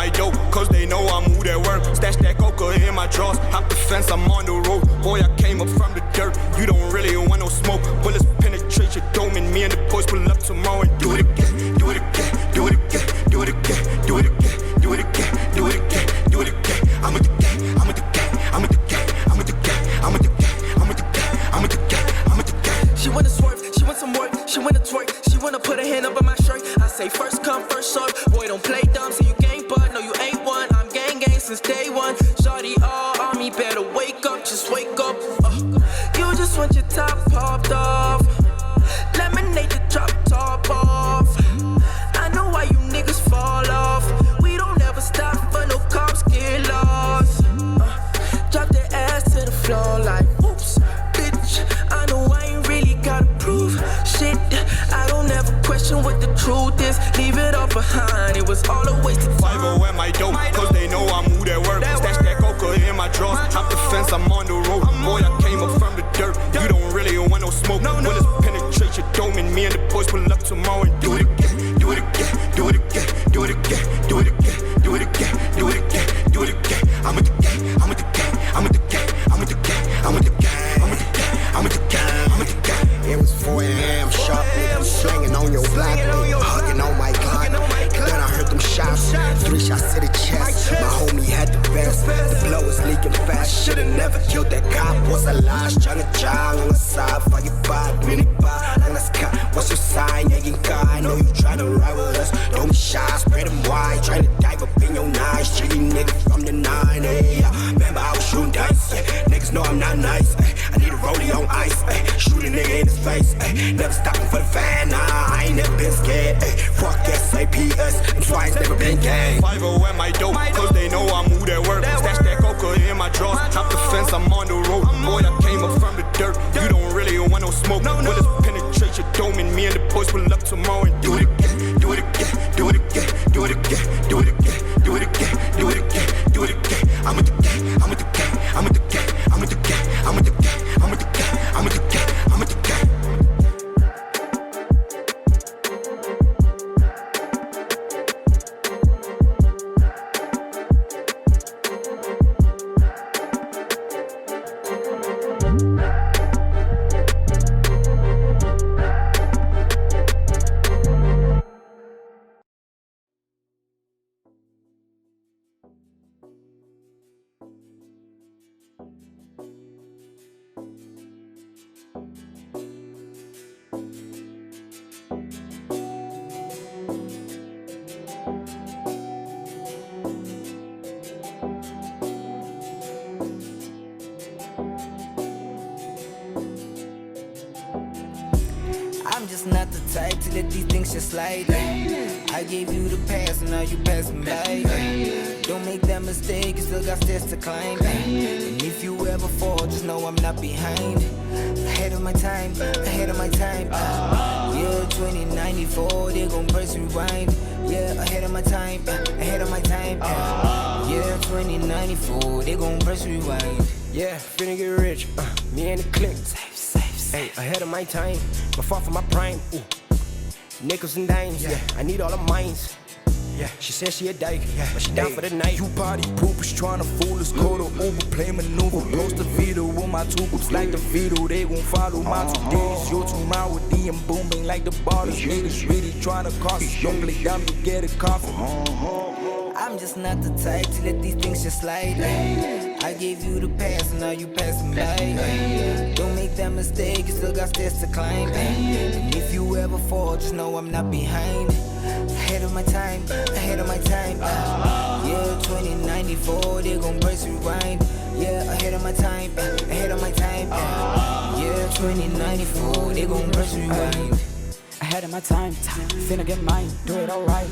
my dope, cause they know I'm who they were. Stash that coca in my drawers, hop the fence, I'm on the road. Boy, I came up from the dirt, you don't really want no smoke. Bullets penetrate your dome, and me and the boys pull up tomorrow and do it again, do it again, do it again, do it again, do it again, do it again, do it again, do it again. I'm with the gang, I'm with the gang, I'm with the gang, I'm with the gang, I'm with the gang, I'm with the gang, I'm with the gang, I'm with the gang. She wanna swerve, she want some work, she wanna twerk, she wanna put her hand up on my shirt. I say first come, first serve. Boy, don't play dumb, so you gang bud, no you ain't one. I'm gang since day one. Shawty all on me, better wake up, just wake up. You just want your top popped off, lemonade the drop top off. I know why you niggas fall off. We don't ever stop for no cops get lost. Drop their ass to the floor like oops, bitch. I know I ain't really gotta prove shit. I don't ever question what the truth is. Leave it all behind. It was all a waste of time. 5-0 at my dope, cause they know I'm who they were. Stash that coca in my drawers, hop the fence, I'm on the road. Boy, I came up from the dirt, you don't really want no smoke. Bullets penetrate your dome, and me and the boys pull up tomorrow and do it again, do it again, do it again, do it again, do it again, do it again, do it again, do it again. I'm with the gang, I'm with the gang, I'm with the gang, I'm with the gang, I'm with the gang, I'm with the gang, I'm with the gang, I'm with the gang. It was 4 a.m. sharp, nigga, slanging on your block, hugging on my Glock. Then I heard them shots, 3 shots to the chest. My homie had the best, the blow was leaking fast. Should've never killed that cop, was a lie. Trying to jog on the side, fuck your vibe, mini vibe. On the sky, what's your sign? Yeah, you got, I know you tryna ride with us. Don't be shy, spread them wide. Tryna dive up in your knives, chilly nigga from the 9, hey. Remember I was shooting dice, niggas know I'm not nice. I need a rollie on ice, shoot a nigga in his face. Never stopping for the fan, nah, I ain't never been scared. Fuck SAPS, I'm twice never been gang. 5-0 at my dope, cause they know I'm who they were. Stash that coca in my drawers, hop the fence, I'm on the road. Boy, I came up from the dirt, you don't really want no smoke. Bullets penetrate your dome, and me and the boys pull up tomorrow and do it again, do it again, do it again, do it again, do it again, do it again, do it again, do it again. I'm with the gang, I'm with the gang, I'm with the gang, I'm with the gang, I'm with the gang, I'm with the gang, I'm with the gang, I'm with the gang. I'm just not the type to let these things just slide. I gave you the pass and now you passing by. Don't make that mistake, you still got stairs to climb. And if you ever fall, just know I'm not behind. Ahead of my time, ahead of my time. Yeah, 2094, they gon' press rewind. Yeah, ahead of my time, ahead of my time. Yeah, 2094, they gon' press rewind. Yeah, finna get rich, me and the clique. Hey, ahead of my time, but far from my prime. Ooh. Nickels and dimes, yeah, I need all the mines. Yeah, she said she a dyke, yeah, but she down for the night. You party poopers tryna fool us, call the Uber, play maneuver, blows the Vito with my two boots like the Vito. They gon' follow my 2 days. You're too mild with D and booming like the ballers. Niggas really tryna cost us. Don't play dumb, you get a coffee. I'm just not the type to let these things just slide. I gave you the pass and now you passing by. Don't make that mistake, you still got stairs to climb. And if you ever fall, just know I'm not behind. Ahead of my time, ahead of my time. Yeah, 2094, they gon' press rewind. Yeah, ahead of my time, ahead of my time. Yeah, 2094, they gon' press rewind. Ahead of my time, finna get mine, do it alright.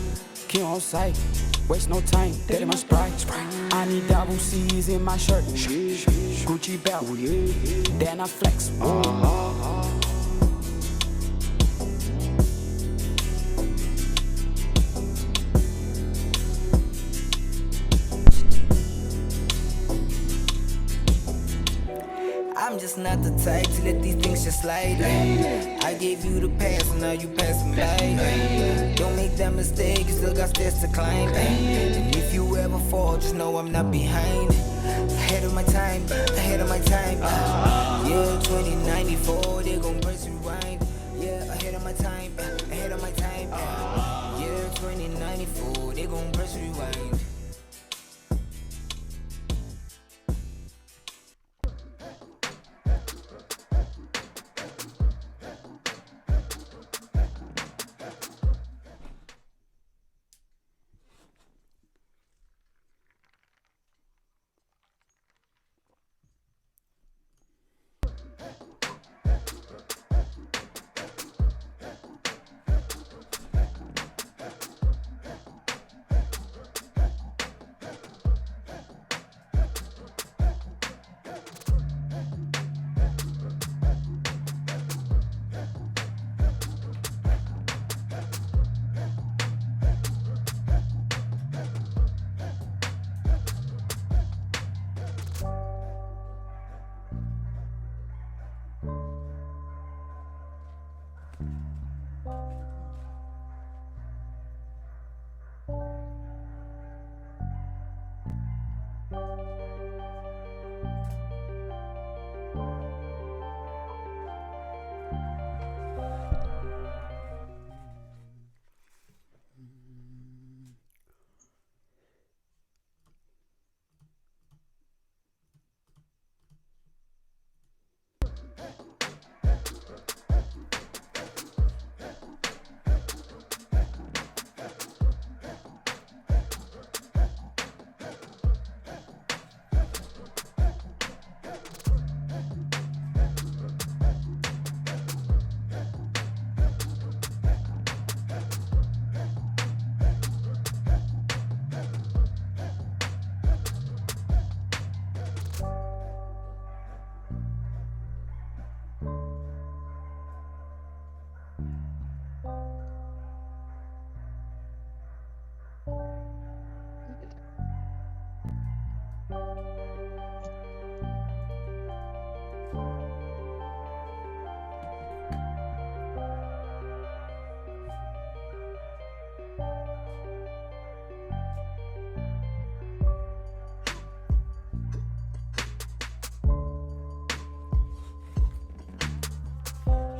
Keep on sight, waste no time, dead in my sprite. I need double C's in my shirt, Gucci belt, then I flex. I'm just just not the type to let these things just slide. I gave you the pass and now you passing by. Don't make that mistake, you still got stairs to climb. And if you ever fall, just know I'm not behind. Ahead of my time, ahead of my time. Yeah, 2094, they gon' press rewind. Yeah, ahead of my time, ahead of my time. Yeah, 2094, they gon' press rewind.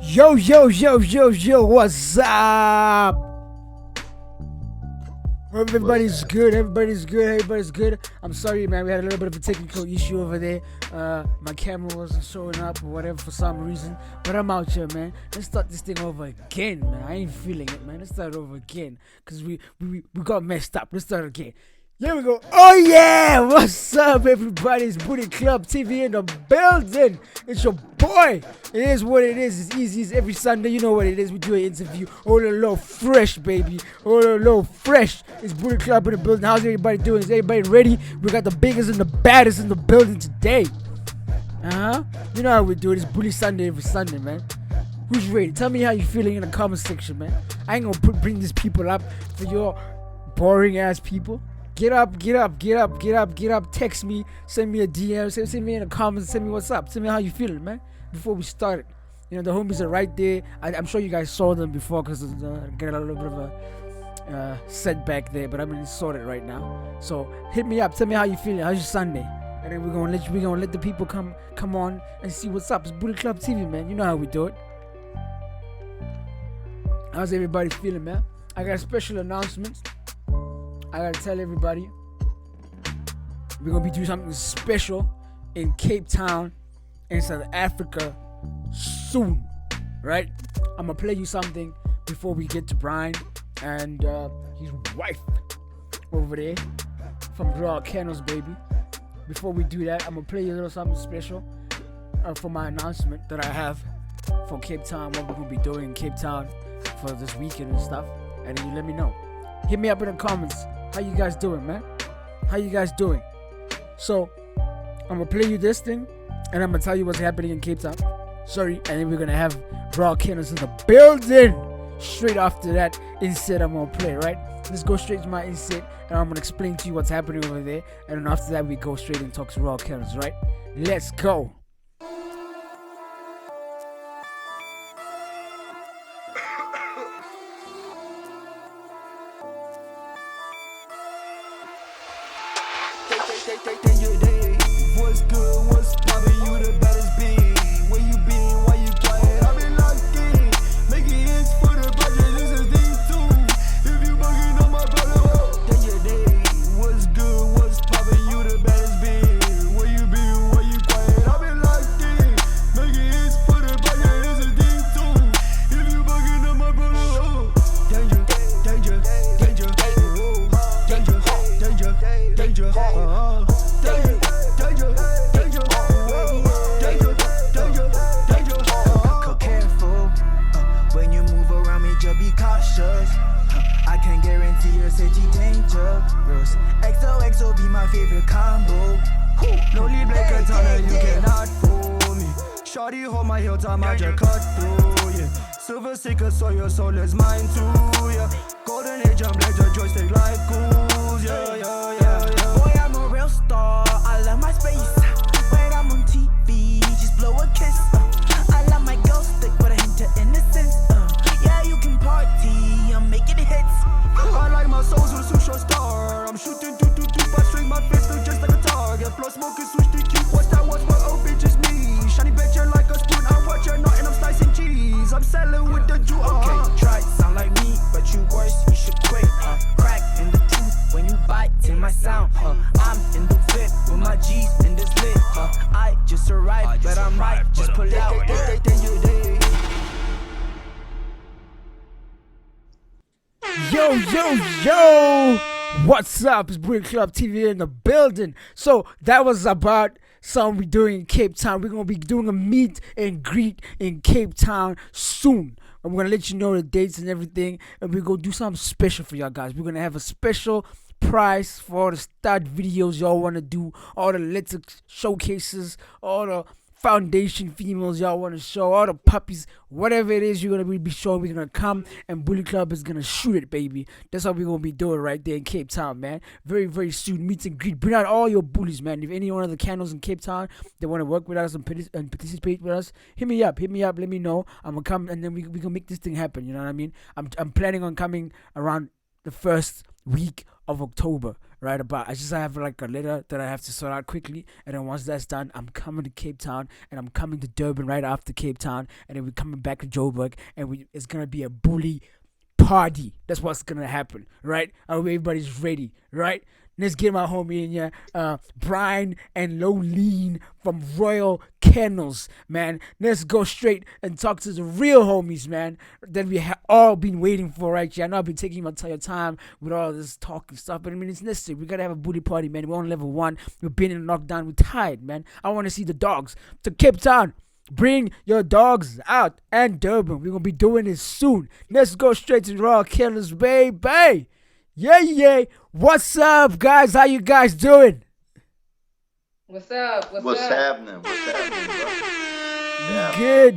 Yo, what's up? Hope everybody's good. I'm sorry, man, we had a little bit of a technical issue over there. My camera wasn't showing up or whatever for some reason, but I'm out here, man. Let's start this thing over again, man. I ain't feeling it, man. Let's start over again, because we got messed up. Let's start again. Here we go. Oh yeah, what's up, everybody? It's Booty Club TV in the building. It's your boy. It is what it is. It's easy as every Sunday. You know what it is. We do an interview. All a little fresh, baby. All a little fresh. It's Booty Club in the building. How's everybody doing? Is everybody ready? We got the biggest and the baddest in the building today. You know how we do it. It's Bully Sunday every Sunday, man. Who's ready? Tell me how you feeling in the comment section, man. I ain't gonna bring these people up for your boring ass people. Get up. Text me, send me a DM, send me in the comments, send me what's up, send me how you feeling, man, before we start. You know, the homies are right there. I'm sure you guys saw them before, because I got a little bit of a setback there, but I'm gonna sort it right now. So hit me up, tell me how you feeling, how's your Sunday, and then we're gonna let the people come on and see what's up. It's Booty Club TV, man. You know how we do it. How's everybody feeling, man? I got a special announcement. I gotta tell everybody, we're gonna be doing something special in Cape Town in South Africa soon, right? I'm gonna play you something before we get to Brian and his wife over there from Royal Kennels, baby. Before we do that, I'm gonna play you a little something special for my announcement that I have for Cape Town, what we're gonna be doing in Cape Town for this weekend and stuff, and then you let me know. Hit me up in the comments. How you guys doing, man? How you guys doing? So, I'm gonna play you this thing, and I'm gonna tell you what's happening in Cape Town. Sorry, and then we're gonna have Royal Kennels in the building. Straight after that inset I'm gonna play, right? Let's go straight to my inset, and I'm gonna explain to you what's happening over there, and then after that we go straight and talk to Royal Kennels, right? Let's go. Danger day, what's good, what's poppin', you the baddest bitch. Where you been, why you quiet? I've been locked in, making hits for the budget, this is thing too. If you bugging on my brother, danger day, what's good, what's poppin', you the baddest bitch. Where you been, why you quiet? I've been locked in, making hits for the budget, this is thing too. If you bugging on my brother, danger, danger, danger, danger, danger, danger, careful when you move around me, just be cautious. I can guarantee your safety dangerous. XOXO be my favorite combo. Lonely black katana, you cannot fool me. Shorty hold my heel, time I just cut through, yeah. Silver seeker, so your soul is mine too, yeah. Golden age, I'm legend, joystick like ghouls, yeah, yeah, yeah, yeah. Boy, I'm a real star, I love my space. When I'm on TV, just blow a kiss. I love my girl stick with a hint of innocence. Yeah, you can party, I'm making hits. I like my souls with a sushi star. I'm shooting do I string my fist through just like a target. Plus smoking, switch to cute. What's that? What's what? Oh, bitch, it's me. Shiny picture like a spoon. I watch your nut and I'm slicing cheese. I'm selling with the Jew. Okay, try sound like me, but you worse. You should quit. Crack in the tooth when you bite in my sound. I'm in the fit with my G's in this lit. I just arrived, but I'm right. Just pull out. Yo, what's up? It's Bully Club TV in the building. So that was about something we're doing in Cape Town. We're gonna be doing a meet and greet in Cape Town soon. I'm gonna let you know the dates and everything, and we're gonna do something special for y'all guys. We're gonna have a special prize for all the stud videos y'all wanna do, all the little showcases, all the foundation females y'all want to show, all the puppies, whatever it is you're gonna be showing. We're gonna come and Bully Club is gonna shoot it, baby. That's what we're gonna be doing right there in Cape Town, man. Very, very soon. Meet and greet. Bring out all your bullies, man. If any one of the kennels in Cape Town they want to work with us and participate with us, hit me up. Let me know. I'm gonna come and then we can make this thing happen. You know what I mean? I'm planning on coming around the first week of October, right about. I have like a letter that I have to sort out quickly, and then once that's done, I'm coming to Cape Town, and I'm coming to Durban right after Cape Town, and then we're coming back to Joburg, and it's gonna be a bully party. That's what's gonna happen, right? I hope everybody's ready, right? Let's get my homie in here, Brian and Lolene from Royal Kennels, man. Let's go straight and talk to the real homies, man, that we have all been waiting for right here. I know I've been taking my time with all this talk and stuff, but I mean, it's necessary. We gotta have a booty party, man. We're on level 1. We've been in lockdown. We're tired, man. I want to see the dogs. To Cape Town. Bring your dogs out and Durban. We're gonna be doing this soon. Let's go straight to Royal Kennels, baby. Yeah. What's up, guys? How you guys doing? What's up? What's happening, bro?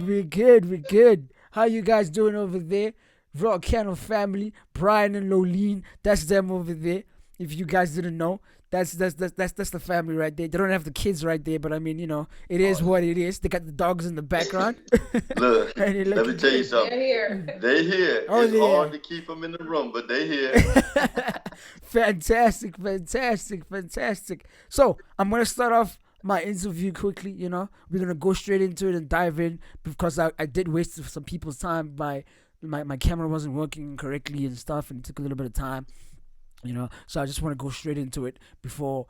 We good. How you guys doing over there? Royal Kennel family, Brian and Lolene. That's them over there. If you guys didn't know, that's the family right there. They don't have the kids right there, but I mean, you know, it is what it is. They got the dogs in the background. Look, let me tell you something. They're here. Oh, it's hard to keep them in the room, but they're here. Fantastic. So I'm gonna start off my interview quickly. You know, we're gonna go straight into it and dive in because I did waste some people's time by my camera wasn't working correctly and stuff, and it took a little bit of time. You know, so I just want to go straight into it before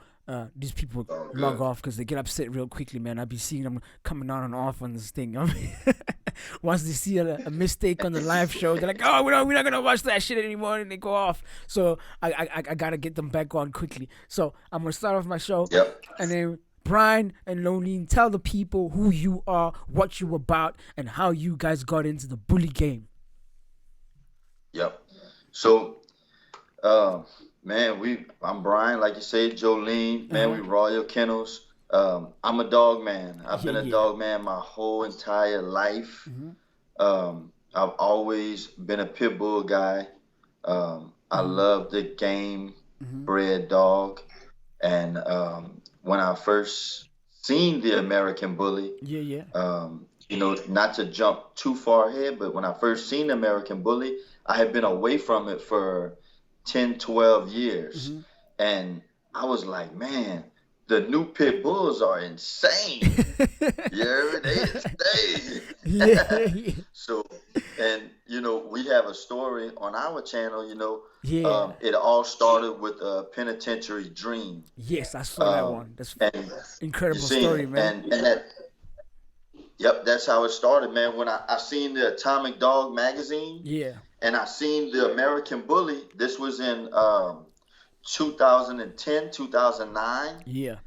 these people log off because they get upset real quickly, man. I be seeing them coming on and off on this thing. I mean, once they see a mistake on the live show, they're like, "Oh, we're not gonna watch that shit anymore," and they go off. So I gotta get them back on quickly. So I'm gonna start off my show, and then Brian and Lolene, tell the people who you are, what you about, and how you guys got into the bully game. Yep. So. Man, I'm Brian, like you say, Jolene, man, we Royal Kennels. I'm a dog man. I've been a dog man my whole entire life. I've always been a pit bull guy. I love the game bred dog. And when I first seen the American Bully, you know, not to jump too far ahead, but when I first seen the American Bully, I had been away from it for 10, 12 years. And I was like, man, the new pit bulls are insane. Yeah, they insane. Yeah. So, and we have a story on our channel. Yeah. It all started with a penitentiary dream. Yes, I saw that one. That's And incredible you seen story, it, man. and yep, that's how it started, man. When I seen the Atomic Dog magazine, Yeah. and I seen the American Bully. This was in 2010, 2009. Yeah.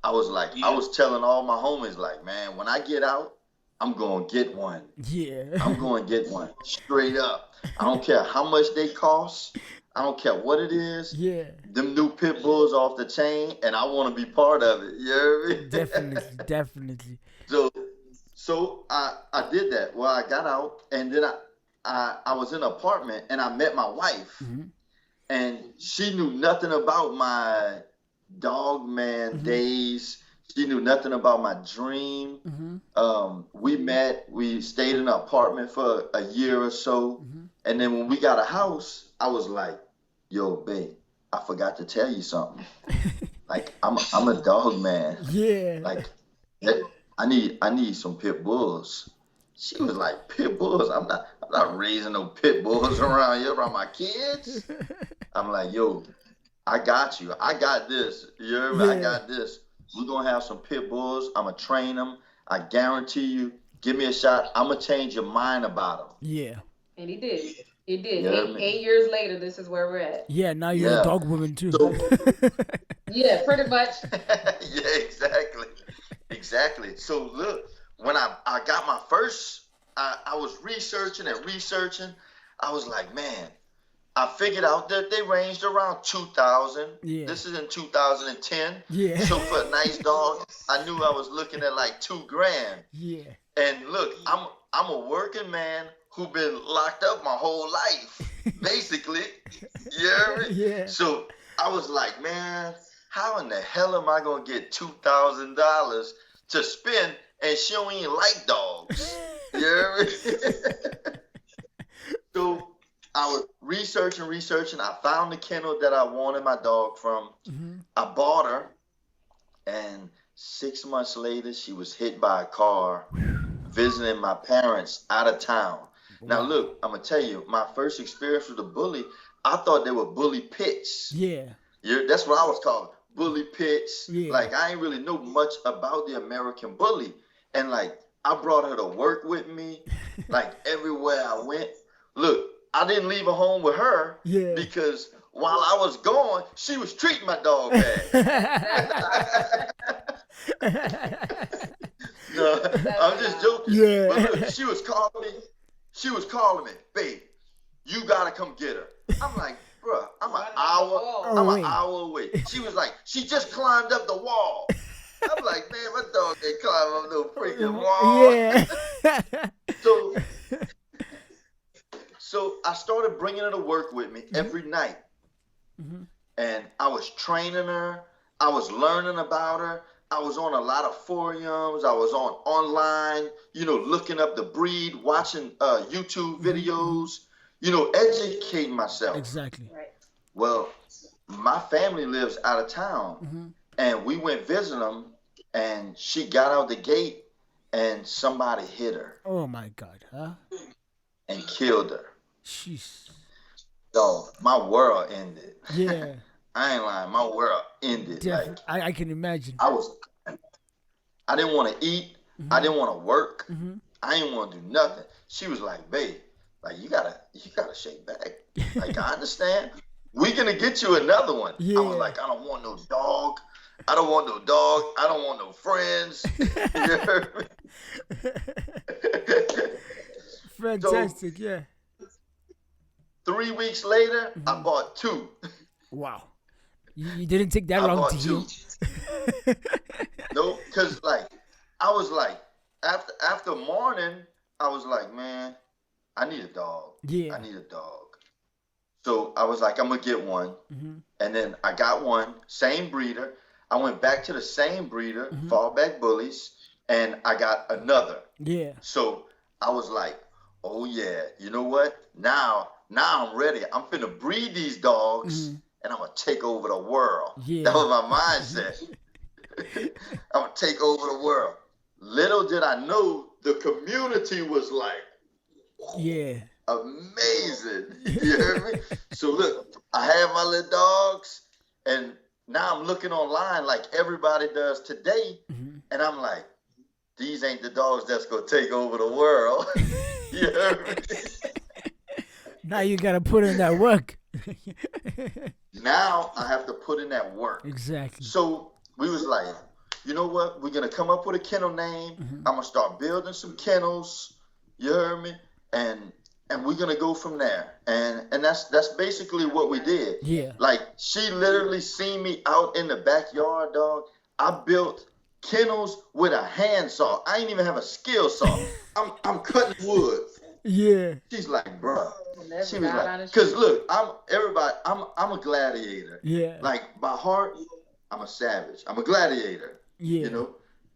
I was telling all my homies, like, man, when I get out, I'm going to get one. Yeah. I'm going to get one. Straight up. I don't care how much they cost. I don't care what it is. Yeah. Them new pit bulls off the chain, and I want to be part of it. You hear me? Definitely. So I did that. Well, I got out, and then I was in an apartment, and I met my wife. Mm-hmm. And she knew nothing about my dog man days. She knew nothing about my dream. We met. We stayed in an apartment for a year or so. And then when we got a house, I was like, yo, babe, I forgot to tell you something. Like, I'm a dog man. Yeah. Like, I need some pit bulls. She was like, pit bulls? I'm not raising no pit bulls around here around my kids. I'm like, yo, I got you. I got this. You heard me? Yeah. I got this. We're going to have some pit bulls. I'm going to train them. I guarantee you, give me a shot. I'm going to change your mind about them. Yeah. And he did. He did. Yeah, Eight years later, this is where we're at. Yeah, now you're a dog woman too. So, Yeah, pretty much. yeah, exactly. So look, when I got my first, I was researching. I was like, man, I figured out that they ranged around 2,000. Yeah. This is in 2010. Yeah. So for a nice dog, I knew I was looking at like $2,000. Yeah. And look, I'm a working man who been locked up my whole life, basically. You hear me? Yeah. So I was like, man, how in the hell am I gonna get $2,000 to spend? And she don't even like dogs. You hear me? So I was researching. I found the kennel that I wanted my dog from. I bought her, and 6 months later, she was hit by a car visiting my parents out of town. Now, look, I'm going to tell you, my first experience with a bully, I thought they were bully pits. Yeah. That's what I was calling, bully pits. Yeah. Like, I ain't really know much about the American bully. And, like, I brought her to work with me, like, everywhere I went. Look, I didn't leave her home with her because while I was gone, she was treating my dog bad. No, I'm just joking. Yeah. But look, she was calling me, babe, you gotta come get her. I'm like, bruh, I'm an hour away. She was like, she just climbed up the wall. I'm like, man, my dog ain't climb up no freaking wall. Yeah. So I started bringing her to work with me every night. And I was training her. I was learning about her. I was on a lot of forums. I was online, looking up the breed, watching YouTube videos, educating myself. Exactly. Right. Well, my family lives out of town, and we went visit them, and she got out the gate, and somebody hit her. Oh my God, huh? And killed her. Jeez. So my world ended. Yeah. I ain't lying. My world ended. I can imagine. I didn't want to eat. I didn't want to work. I didn't want to do nothing. She was like, babe, like you gotta shake back. Like, I understand. We're gonna get you another one. Yeah. I was like, I don't want no dog. I don't want no dog. I don't want no friends. You heard me? Fantastic, yeah. 3 weeks later, I bought 2. Wow. You didn't take that long to heal. No, because I was like, after morning, I was like, man, I need a dog. Yeah. I need a dog. So I was like, I'm going to get one. And then I got one, same breeder. I went back to the same breeder, Fallback Bullies, and I got another. Yeah. So I was like, oh yeah, you know what? Now I'm ready. I'm finna breed these dogs, and I'm gonna take over the world. Yeah. That was my mindset. I'm gonna take over the world. Little did I know the community was like, Yeah. amazing. You hear me? So look, I have my little dogs, and now I'm looking online like everybody does today, and I'm like, these ain't the dogs that's gonna take over the world. You hear me? Now you gotta put in that work. Now I have to put in that work. Exactly. So we was like, you know what? We're gonna come up with a kennel name. I'm gonna start building some kennels. You heard me? And we're gonna go from there. And that's basically what we did. Yeah. Like she literally seen me out in the backyard, dog. I built kennels with a handsaw. I ain't even have a skill saw. I'm cutting wood. Yeah. She's like, bruh. That's She was not like, honest. cause look, I'm a gladiator. Yeah. Like by heart, I'm a savage. I'm a gladiator. Yeah. You know,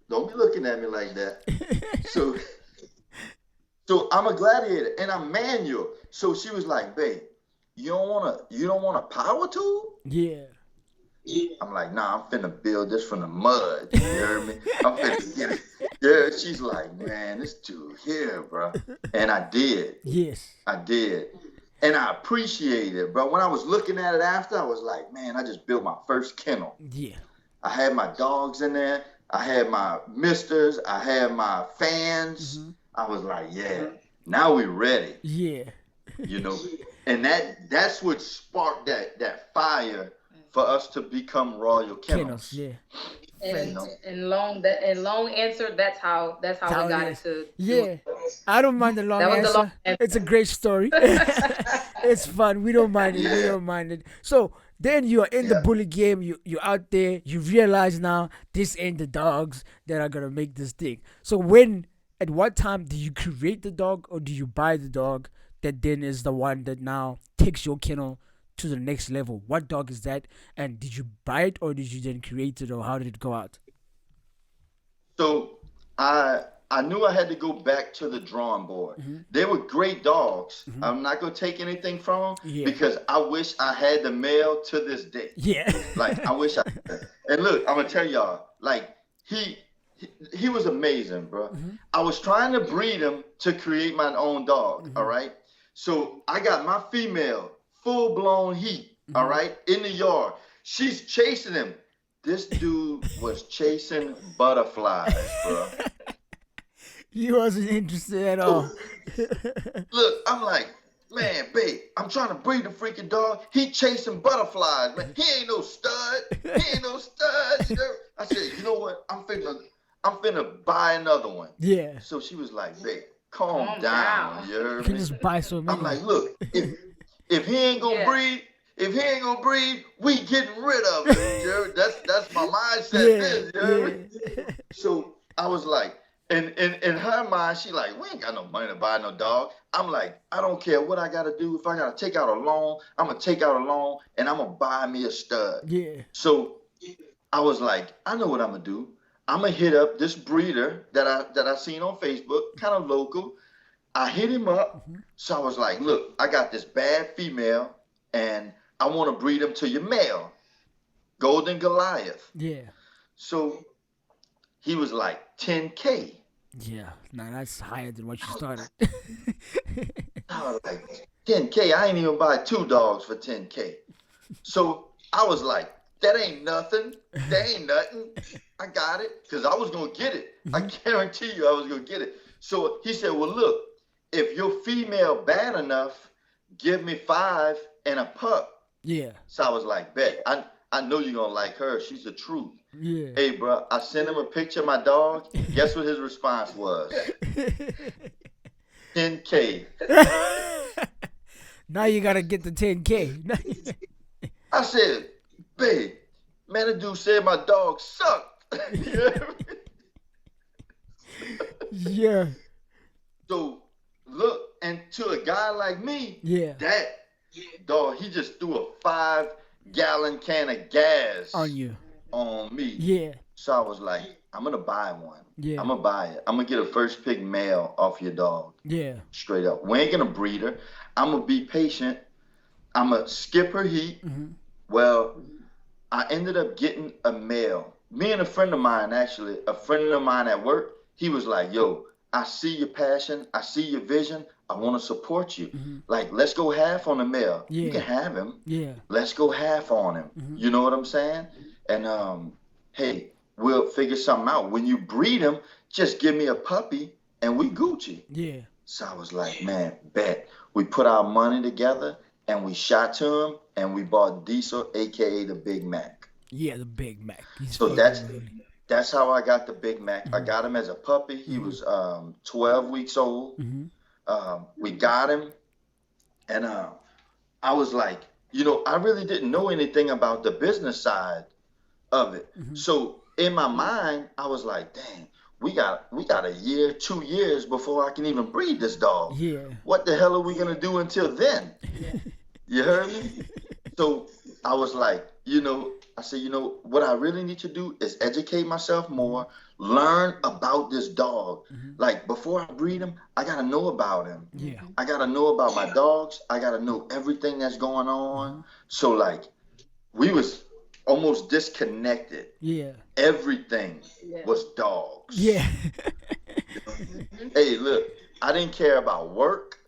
don't be looking at me like that. So I'm a gladiator and I'm manual. So she was like, babe, you don't want a power tool? Yeah. I'm like, nah, I'm finna build this from the mud. You hear me? I'm finna get it. Yeah, she's like, man, this dude here, bro. And I did. Yes. I did. And I appreciate it, bro. When I was looking at it after, I was like, man, I just built my first kennel. Yeah. I had my dogs in there. I had my misters. I had my fans. I was like, yeah, now we ready. Yeah. You know? And that's what sparked that fire for us to become Royal Kennels. Kennels, yeah. And long answer. That's how we got it to. Yeah, I don't mind the long That was the answer. long answer. It's a great story. It's fun. We don't mind it. We don't mind it. So then you're in the bully game. You're out there. You realize now this ain't the dogs that are gonna make this thing. So at what time do you create the dog, or do you buy the dog that then is the one that now takes your kennel to the next level? What dog is that? And did you buy it, or did you then create it, or how did it go out? So I knew I had to go back to the drawing board. They were great dogs. I'm not gonna take anything from them because I wish I had the male to this day. Yeah. Like I wish I. And look, I'm gonna tell y'all. Like he was amazing, bro. I was trying to breed him to create my own dog. All right. So I got my female. Full blown heat, all right, in the yard. She's chasing him. This dude was chasing butterflies, bro. He wasn't interested at all. Look, I'm like, man, babe, I'm trying to breed the freaking dog. He chasing butterflies, man. He ain't no stud. He ain't no stud. I said, you know what? I'm finna buy another one. Yeah. So she was like, babe, calm down. You heard You can me? just buy so many. I'm like, look, if he ain't gonna breed, we getting rid of him. That's my mindset. So I was like, and in her mind, she like, we ain't got no money to buy no dog. I'm like, I don't care what I gotta do. If I gotta take out a loan, I'm gonna take out a loan and I'm gonna buy me a stud. Yeah. So I was like, I know what I'm gonna do. I'm gonna hit up this breeder that I seen on Facebook, kind of local. I hit him up. So I was like, look, I got this bad female and I want to breed him to your male, Golden Goliath. Yeah. So he was like 10K. Yeah. Now that's higher than what you started. I was like, 10K? I ain't even buy 2 dogs for 10K. So I was like, that ain't nothing. That ain't nothing. I got it. Because I was going to get it. I guarantee you I was going to get it. So he said, well, look, if you're female bad enough, give me 5 and a pup. Yeah. So I was like, bet. I know you're going to like her. She's the truth. Yeah. Hey, bro, I sent him a picture of my dog. Guess what his response was? 10K. Now you got to get the 10K. I said, babe, man, the dude said my dog sucked. Yeah. So, look, and to a guy like me, that dog, he just threw a 5-gallon can of gas on me. Yeah. So I was like, I'm gonna buy one. Yeah. I'm gonna buy it. I'm gonna get a first pick male off your dog. Yeah. Straight up. We ain't gonna breed her. I'm gonna be patient. I'm gonna skip her heat. Well, I ended up getting a male me and a friend of mine, actually, a friend of mine at work, he was like, yo, I see your passion. I see your vision. I want to support you. Like, let's go half on the male. You can have him. Yeah. Let's go half on him. You know what I'm saying? And, hey, we'll figure something out. When you breed him, just give me a puppy and we Gucci. Yeah. So I was like, man, bet. We put our money together and we shot to him and we bought Diesel, a.k.a. the Big Mac. Yeah, the Big Mac. So that's how I got the Big Mac. I got him as a puppy. He was 12 weeks old. We got him. And I was like, you know, I really didn't know anything about the business side of it. So in my mind, I was like, dang, we got a year, 2 years before I can even breed this dog. Yeah. What the hell are we going to do until then? You heard me? So I was like, you know, I said, you know, what I really need to do is educate myself more, learn about this dog. Like, before I breed him, I got to know about him. Yeah. I got to know about my dogs. I got to know everything that's going on. So, like, we was almost disconnected. Yeah. Everything was dogs. Yeah. Hey, look, I didn't care about work.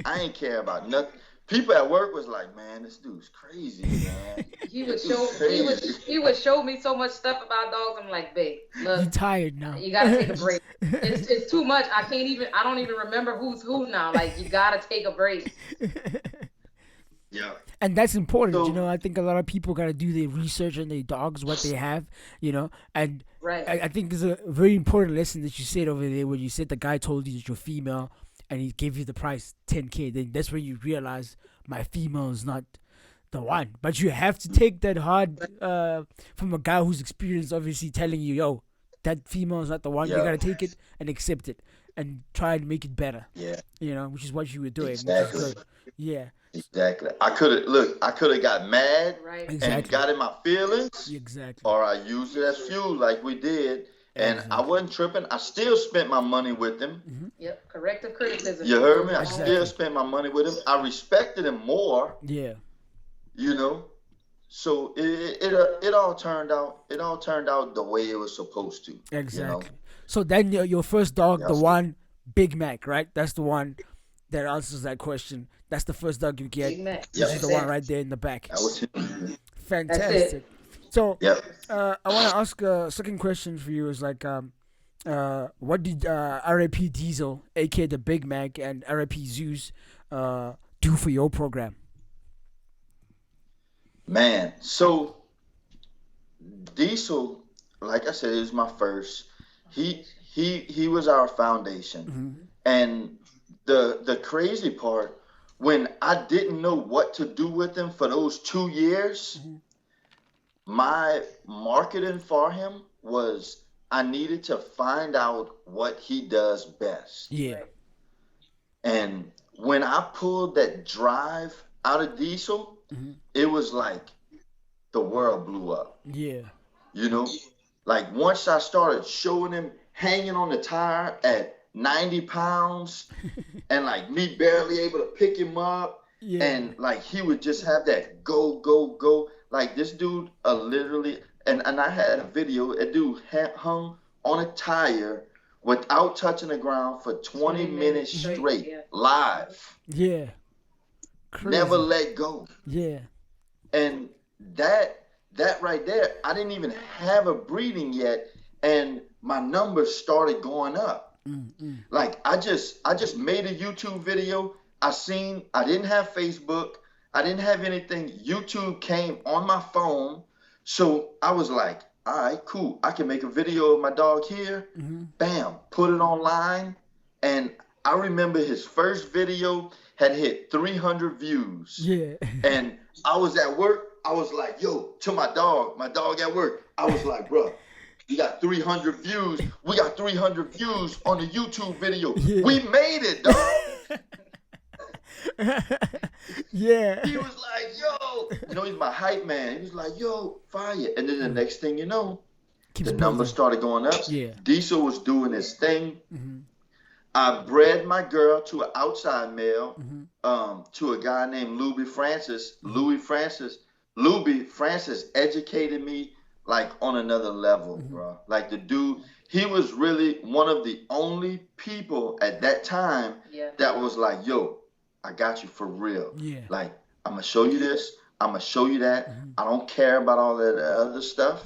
I didn't care about nothing. People at work was like, man, this dude's crazy, man. He would show me so much stuff about dogs. I'm like, babe, look, you tired now. You gotta take a break. It's too much. I don't even remember who's who now. Like, you gotta take a break. Yeah. And that's important, so, you know. I think a lot of people gotta do their research on their dogs, what they have, you know. And right. I think it's a very important lesson that you said over there, when you said the guy told you that you're female and he gave you the price $10K. Then that's when you realize my female is not the one. But you have to take that hard from a guy who's experienced, obviously telling you, yo, that female is not the one. You gotta take it and accept it and try and make it better. Yeah. You know, which is what you were doing. Exactly. Yeah. Exactly. I could have got mad and got in my feelings. Exactly. Or I used it as fuel like we did. And I wasn't tripping. I still spent my money with him. Yep. Corrective criticism. You heard me? I still spent my money with him. I respected him more. Yeah. You know? So it all turned out the way it was supposed to. Exactly. You know? So then your first dog, the one Big Mac, right? That's the one that answers that question. That's the first dog you get. Big Mac. This is the one right there in the back. That was him. Fantastic. So I want to ask a second question for you. Is like, what did RAP Diesel, aka the Big Mac, and RAP Zeus do for your program? Man, so Diesel, like I said, is my first. He was our foundation, and the crazy part, when I didn't know what to do with him for those 2 years, my marketing for him was I needed to find out what he does best. Yeah. And when I pulled that drive out of Diesel, it was like the world blew up. Yeah. You know, like once I started showing him hanging on the tire at 90 pounds and like me barely able to pick him up, and like he would just have that go, go, go. Like this dude literally, and I had a video, a dude hung on a tire without touching the ground for 20 minutes straight, live. Yeah. Crazy. Never let go. Yeah. And that right there, I didn't even have a breeding yet, and my numbers started going up. Like I just made a YouTube video. I didn't have Facebook. I didn't have anything. YouTube came on my phone. So I was like, all right, cool. I can make a video of my dog here. Bam, put it online. And I remember his first video had hit 300 views. Yeah. And I was at work. I was like, yo, to my dog at work. I was like, bro, we got 300 views. We got 300 views on the YouTube video. Yeah. We made it, dog. Yeah. He was like, yo, you know, he's my hype man. He was like, yo, fire. And then the next thing you know, the numbers started going up. Yeah. Diesel was doing his thing. I bred my girl to an outside male, to a guy named Louis Francis. Louis Francis educated me like on another level, bro. Like the dude, he was really one of the only people at that time that was like, yo, I got you for real. Yeah. Like, I'm gonna show you this, I'm gonna show you that. I don't care about all that other stuff.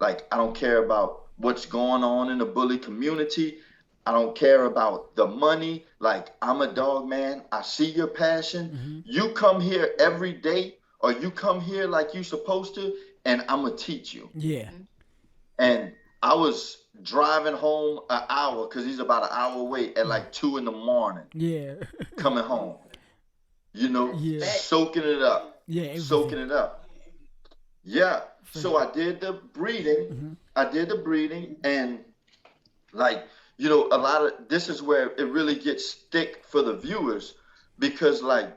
Like, I don't care about what's going on in the bully community. I don't care about the money. Like, I'm a dog man. I see your passion. You come here every day, or you come here like you supposed to, and I'm going to teach you. Yeah. And I was driving home an hour, because he's about an hour away, at like 2 in the morning. Yeah. Coming home. You know, soaking it up. Yeah. Everything. Soaking it up. Yeah. So I did the breeding. I did the breeding, and like, you know, a lot of this is where it really gets thick for the viewers, because like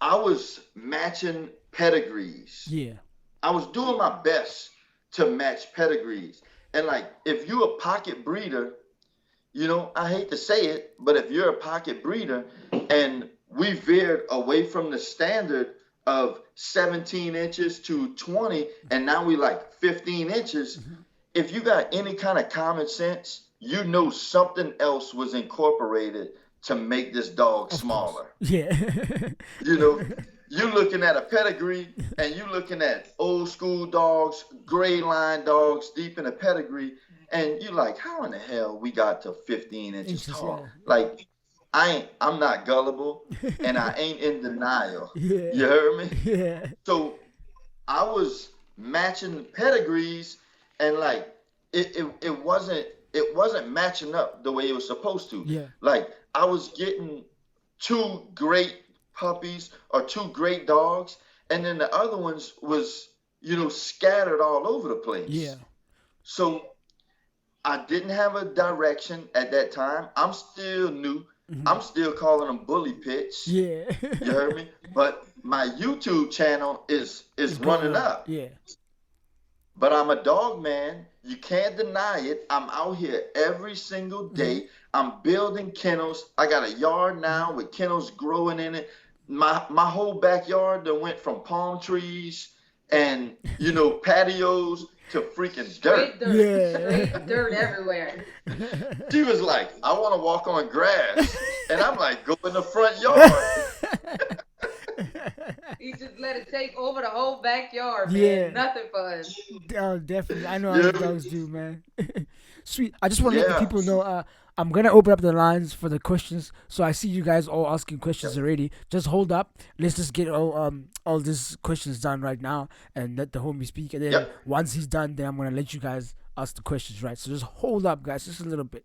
I was matching pedigrees. Yeah. I was doing my best to match pedigrees. And like, if you're a pocket breeder, you know, I hate to say it, but if you're a pocket breeder and we veered away from the standard of 17 inches to 20, and now we like 15 inches, if you got any kind of common sense, you know something else was incorporated to make this dog smaller. Yeah. You know, you're looking at a pedigree, and you're looking at old school dogs, gray line dogs deep in a pedigree, and you're like, how in the hell we got to 15 inches tall? Yeah. Like, I'm not gullible, and I ain't in denial. Yeah. You heard me? Yeah. So I was matching pedigrees, and like it wasn't matching up the way it was supposed to. Yeah. Like, I was getting 2 great puppies or 2 great dogs, and then the other ones was, you know, scattered all over the place. Yeah. So I didn't have a direction at that time. I'm still new. I'm still calling them bully pits. Yeah. You heard me? But my YouTube channel is running up. Yeah. But I'm a dog man. You can't deny it. I'm out here every single day. I'm building kennels. I got a yard now with kennels growing in it. My whole backyard that went from palm trees and, you know, patios to freaking dirt. Straight dirt everywhere. She was like, I want to walk on grass. And I'm like, go in the front yard. You just let it take over the whole backyard, man. Yeah. Nothing fun. Oh, definitely. I know how the dogs do, man. Sweet. I just want to let the people know, I'm going to open up the lines for the questions. So I see you guys all asking questions already. Just hold up. Let's just get all these questions done right now and let the homie speak. And then once he's done, then I'm going to let you guys ask the questions, right? So just hold up, guys, just a little bit.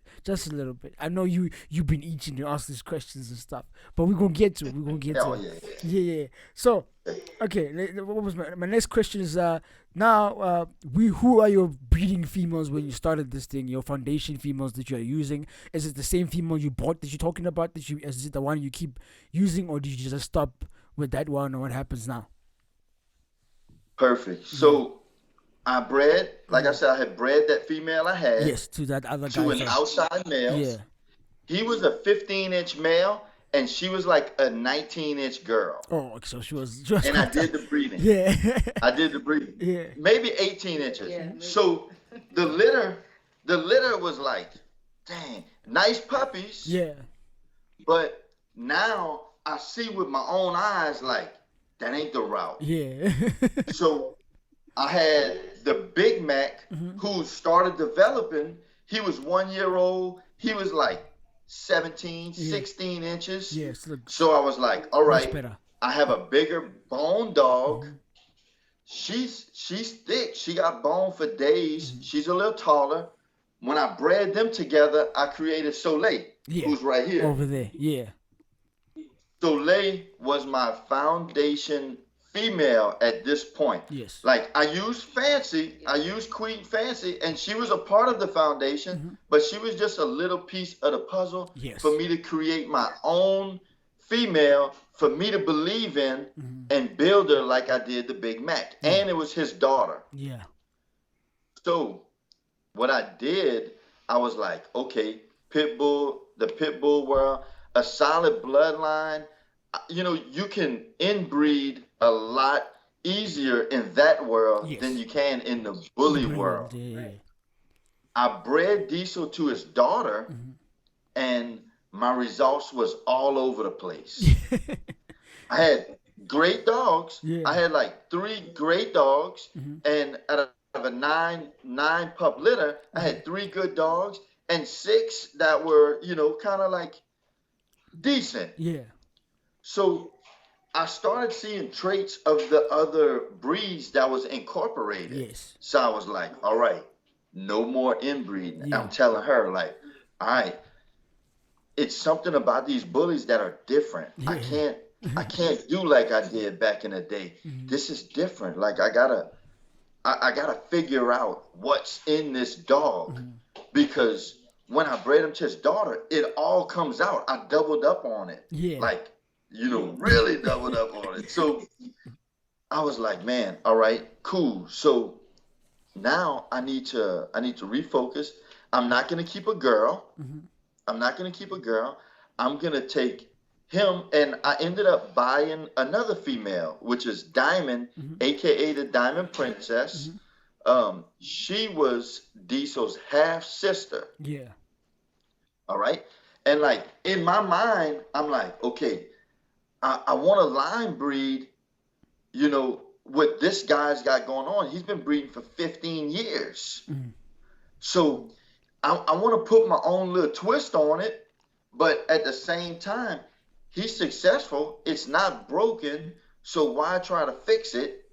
I know you've been itching to ask these questions and stuff, but we're going to get to it. Yeah. So, okay, what was my next question is, now, who are your breeding females when you started this thing, your foundation females that you're using? Is it the same female you bought that you're talking about? Is it the one you keep using, or did you just stop with that one, or what happens now? Perfect. So I bred, like I said, I had bred that female I had. Yes, to that other guy. To an outside male. Yeah. He was a 15-inch male, and she was like a 19-inch girl. Oh, so she was and I did the breeding. Yeah. I did the breeding. Yeah. Maybe 18 inches. Yeah, maybe. So the litter was like, dang, nice puppies. Yeah. But now I see with my own eyes, like, that ain't the route. Yeah. So I had the Big Mac who started developing. He was 1 year old. He was like 17, 16 inches. Yes. So I was like, all right, I have a bigger bone dog. She's thick. She got bone for days. She's a little taller. When I bred them together, I created Soleil, who's right here. Over there, yeah. Soleil was my foundation female at this point. Yes. Like, I used Queen Fancy, and she was a part of the foundation, but she was just a little piece of the puzzle for me to create my own female, for me to believe in and build her like I did the Big Mac. And it was his daughter. Yeah. So what I did, I was like, okay, the pit bull world, a solid bloodline. You know, you can inbreed a lot easier in that world Yes. than you can in the bully world. Yeah. I bred Diesel to his daughter, and my results was all over the place. I had great dogs. Yeah. I had like 3 great dogs, and out of a nine pup litter, I had 3 good dogs and 6 that were, kind of like decent. Yeah. So I started seeing traits of the other breeds that was incorporated. Yes. So I was like, all right, no more inbreeding. Yeah. I'm telling her, like, all right, it's something about these bullies that are different. Yeah. I can't do like I did back in the day. This is different. Like I gotta figure out what's in this dog, because when I bred him to his daughter, it all comes out. I doubled up on it. Yeah. Like, really doubled up on it. So I was like, man, all right, cool. So now I need to refocus. I'm not gonna keep a girl. I'm not gonna keep a girl. I'm gonna take him, and I ended up buying another female, which is Diamond, aka the Diamond Princess. She was Diesel's half sister. Yeah. All right. And like in my mind, I'm like, okay, I want a line breed, what this guy's got going on. He's been breeding for 15 years. So I want to put my own little twist on it, but at the same time, he's successful. It's not broken. So why try to fix it?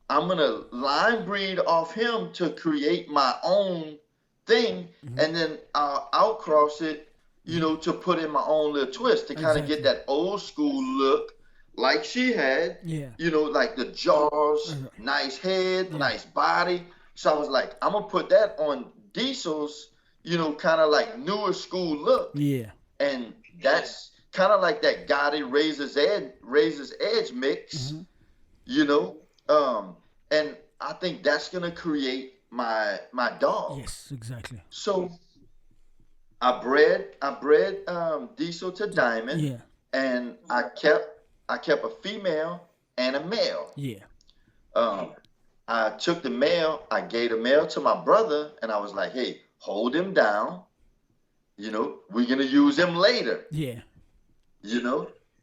I'm going to line breed off him to create my own thing, and then I'll outcross it, to put in my own little twist to kind of get that old school look like she had, like the jaws, nice head, nice body. So I was like, I'm going to put that on Diesel's, kind of like newer school look. Yeah. And that's kind of like that Gotti Razor's Edge mix, and I think that's going to create my dog. Yes, exactly. So I bred Diesel to Diamond. Yeah. And I kept a female and a male. Yeah. I took the male, I gave the male to my brother, and I was like, hey, hold him down. We're gonna use him later. Yeah.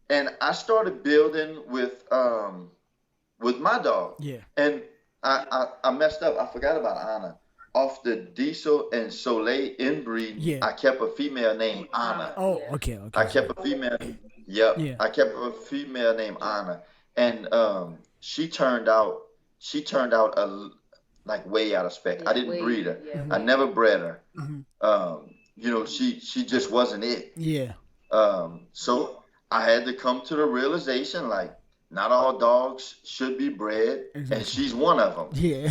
And I started building with my dog. Yeah. And I messed up. I forgot about Anna. Off the Diesel and Soleil inbreed, I kept a female named Anna. Oh, okay. I kept a female. Yep. Yeah. I kept a female named Anna, and she turned out like way out of spec. I didn't breed her. Yeah. I never bred her. She just wasn't it. Yeah. So I had to come to the realization, like, not all dogs should be bred, and she's one of them. Yeah.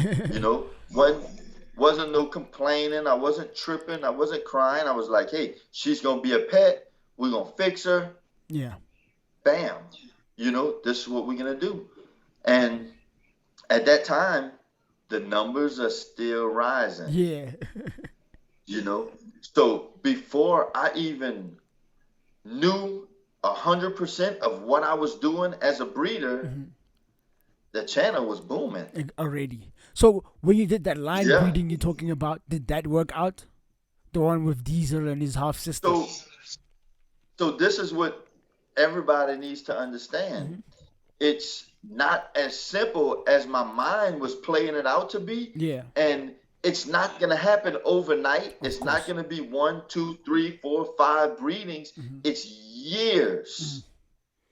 Wasn't no complaining. I wasn't tripping. I wasn't crying. I was like, hey, she's gonna be a pet. We're gonna fix her. Yeah. Bam. This is what we're gonna do. And at that time, the numbers are still rising. Yeah. So before I even knew 100% of what I was doing as a breeder, the channel was booming already. So when you did that line breeding you're talking about, did that work out? The one with Diesel and his half sister. So this is what everybody needs to understand. It's not as simple as my mind was playing it out to be. Yeah. And it's not gonna happen overnight. It's not gonna be 1, 2, 3, 4, 5 breedings. It's years.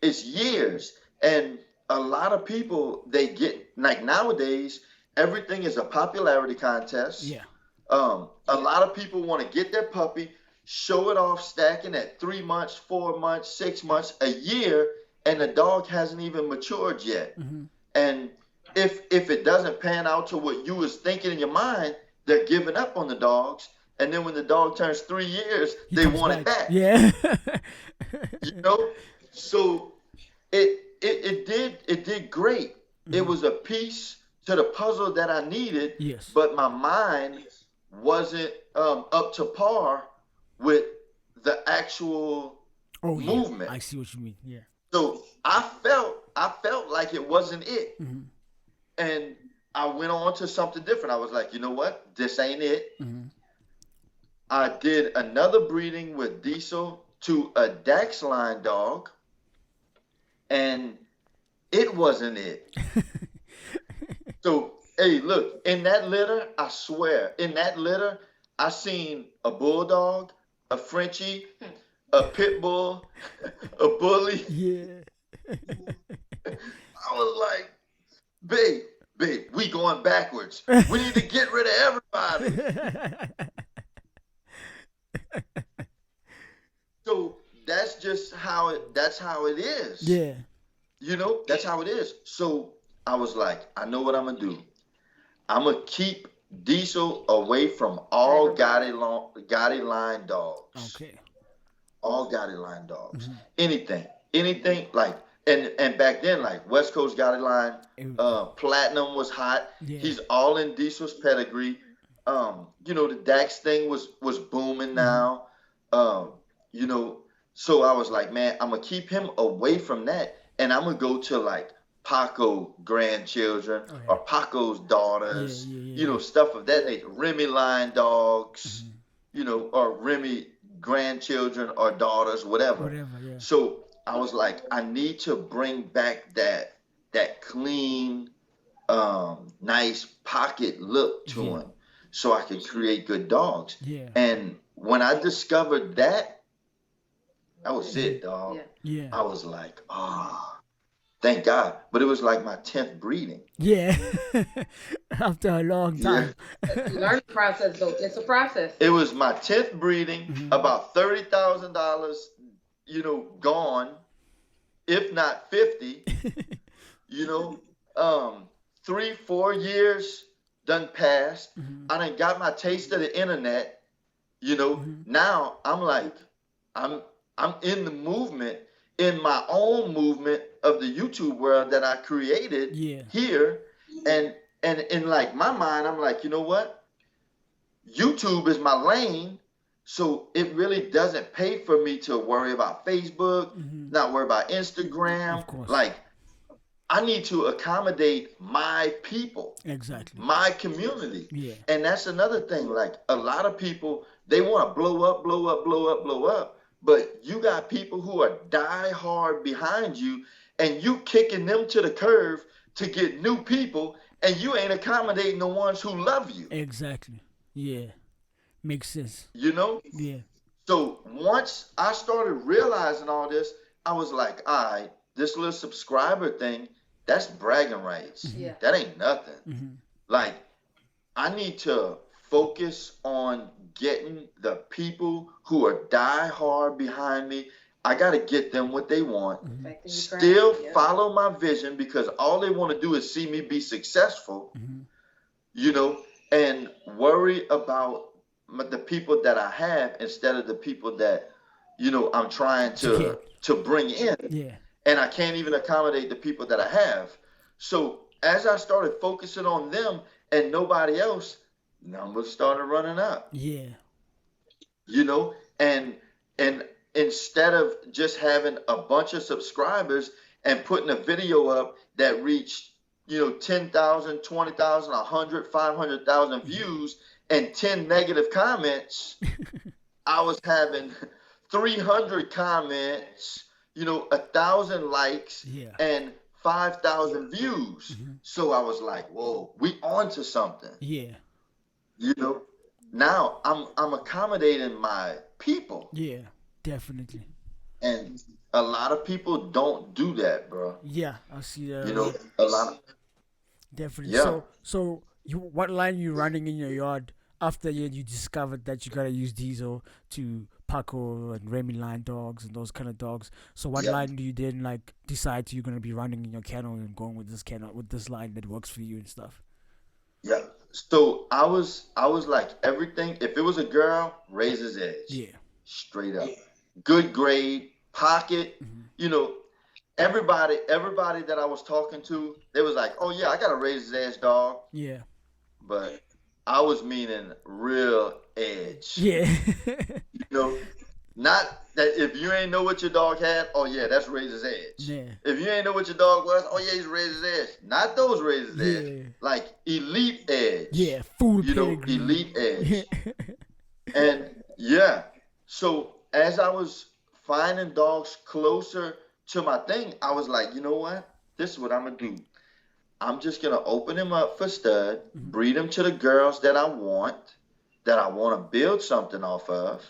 It's years. And a lot of people, they get, like nowadays, everything is a popularity contest. Yeah. A lot of people want to get their puppy, show it off stacking at 3 months, 4 months, 6 months, a year, and the dog hasn't even matured yet. And if it doesn't pan out to what you was thinking in your mind, they're giving up on the dogs. And then when the dog turns 3 years, they want it back. Yeah. So it did great. It was a piece to the puzzle that I needed. Yes. But my mind wasn't up to par with the actual movement. I see what you mean. Yeah. So I felt like it wasn't it. And I went on to something different. I was like, you know what? This ain't it. I did another breeding with Diesel to a Dax line dog, and it wasn't it. So, hey, look, in that litter, I swear, in that litter, I seen a bulldog, a Frenchie, a pit bull, a bully. Yeah. I was like, babe, we going backwards. We need to get rid of everybody. So that's just how it is. Yeah. You know, that's how it is. So I was like, I know what I'm gonna do. I'm gonna keep Diesel away from all Gotti line dogs. Okay. All Gotti line dogs. Anything like, and back then, like West Coast Gotti line, Platinum was hot. Yeah. He's all in Diesel's pedigree. You know, the Dax thing was booming now. You know, so I was like, man, I'm gonna keep him away from that, and I'm gonna go to like Paco grandchildren or Paco's daughters, you know, stuff of that nature. Remy line dogs, you know, or Remy grandchildren or daughters, whatever. Yeah. So I was like, I need to bring back that clean, nice pocket look to him, so I can create good dogs. Yeah. And when I discovered that was it, dog. Yeah. I was like, thank God. But it was like my 10th breeding. Yeah. After a long time. You learn the process, though. It's a process. It was my 10th breeding, about $30,000, you know, gone, if not 50, you know, 3-4 years done passed. I done got my taste of the internet, you know. Now I'm like, I'm in the movement, in my own movement of the YouTube world that I created here. And in like my mind, I'm like, you know what? YouTube is my lane. So it really doesn't pay for me to worry about Facebook, not worry about Instagram. Of course. Like, I need to accommodate my people. Exactly. My community. Yeah. And that's another thing. Like, a lot of people, they want to blow up. But you got people who are die hard behind you, and you kicking them to the curve to get new people, and you ain't accommodating the ones who love you. Exactly. Yeah. Makes sense. You know? Yeah. So once I started realizing all this, I was like, all right, this little subscriber thing, that's bragging rights. Yeah. That ain't nothing. Like, I need to focus on getting the people who are die hard behind me. I got to get them what they want. Still follow my vision, because all they want to do is see me be successful, you know, and worry about the people that I have instead of the people that, you know, I'm trying to bring in. Yeah. And I can't even accommodate the people that I have. So as I started focusing on them and nobody else, numbers started running up. Yeah. You know, and instead of just having a bunch of subscribers and putting a video up that reached, you know, 10,000, 20,000, 100, 500,000 views and 10 negative comments, I was having 300 comments, you know, 1,000 likes and 5,000 views. So I was like, whoa, we on to something. Yeah. You know, now I'm accommodating my people. Yeah, definitely. And a lot of people don't do that, bro. Yeah, I see that. You know, a lot of definitely. Yeah. So what line you running in your yard after you discovered that you gotta use Diesel to Paco and Remy line dogs and those kind of dogs? So what line do you then like decide you're gonna be running in your kennel and going with this kennel, with this line that works for you and stuff? Yeah. So I was like, everything, if it was a girl, razor's edge. Yeah. Straight up. Good grade, pocket, you know, everybody that I was talking to, they was like, oh yeah, I got a razor's edge dog. Yeah. But I was meaning real edge. Yeah. You know, Not that if you ain't know what your dog had, oh yeah, that's Razor's Edge. Yeah. If you ain't know what your dog was, oh yeah, he's Razor's Edge. Not those Razor's Edge. Like Elite Edge. Yeah, full pedigree. Elite Edge. And yeah, so as I was finding dogs closer to my thing, I was like, you know what? This is what I'm going to do. I'm just going to open him up for stud, breed him to the girls that I want to build something off of.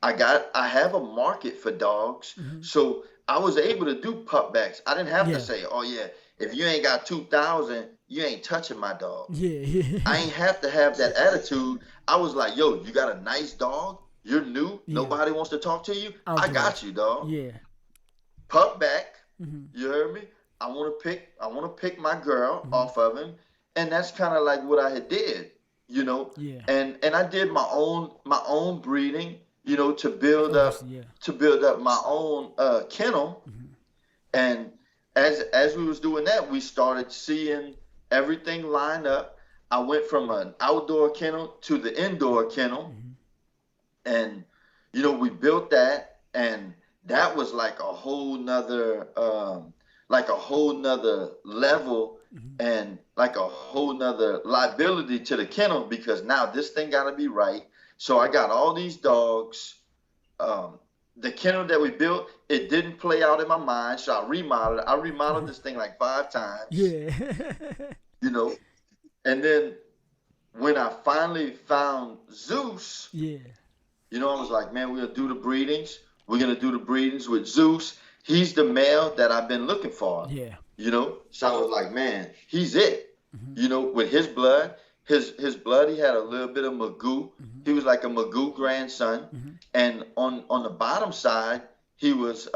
I have a market for dogs, so I was able to do pupbacks. I didn't have to say, oh yeah, if you ain't got 2,000, you ain't touching my dog. Yeah. I ain't have to have that attitude. I was like, yo, you got a nice dog? You're new? Nobody wants to talk to you? I got you, dog. Yeah. Pup back. You heard me? I want to pick my girl off of him. And that's kind of like what I had did, you know? Yeah. And I did my own breeding, you know, to build up my own kennel. And as we was doing that, we started seeing everything line up. I went from an outdoor kennel to the indoor kennel. And, you know, we built that, and that was like a whole nother level and like a whole nother liability to the kennel, because now this thing got to be right. So I got all these dogs. The kennel that we built, it didn't play out in my mind, so I remodeled it. I remodeled this thing like 5 times. Yeah. You know, and then when I finally found Zeus, you know, I was like, man, we're going to do the breedings. We're going to do the breedings with Zeus. He's the male that I've been looking for. Yeah. You know, so I was like, man, he's it. You know, with his blood, his blood, he had a little bit of Magoo. He was like a Magoo grandson. And on the bottom side, he was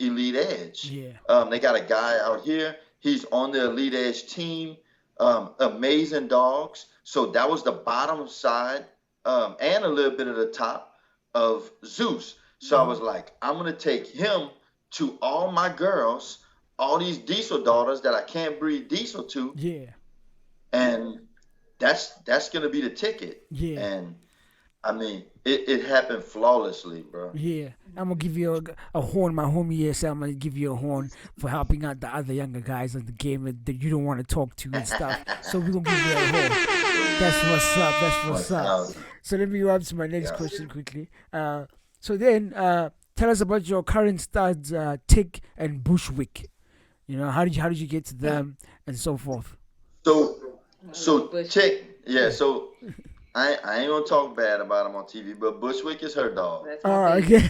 Elite Edge. Yeah. They got a guy out here. He's on the Elite Edge team. Amazing dogs. So that was the bottom side and a little bit of the top of Zeus. So I was like, I'm going to take him to all my girls, all these diesel daughters that I can't breed diesel to. Yeah. And that's going to be the ticket. Yeah. And I mean, it happened flawlessly, bro. Yeah. I'm going to give you a horn, my homie here said I'm going to give you a horn for helping out the other younger guys in the game that you don't want to talk to and stuff. So we're going to give you a horn. That's what's up. That's what's up. So let me go up to my next question quickly. So then, tell us about your current studs, Tick and Bushwick. You know, how did you get to them and so forth? So Tick, so I ain't gonna talk bad about him on TV, but Bushwick is her dog. Okay.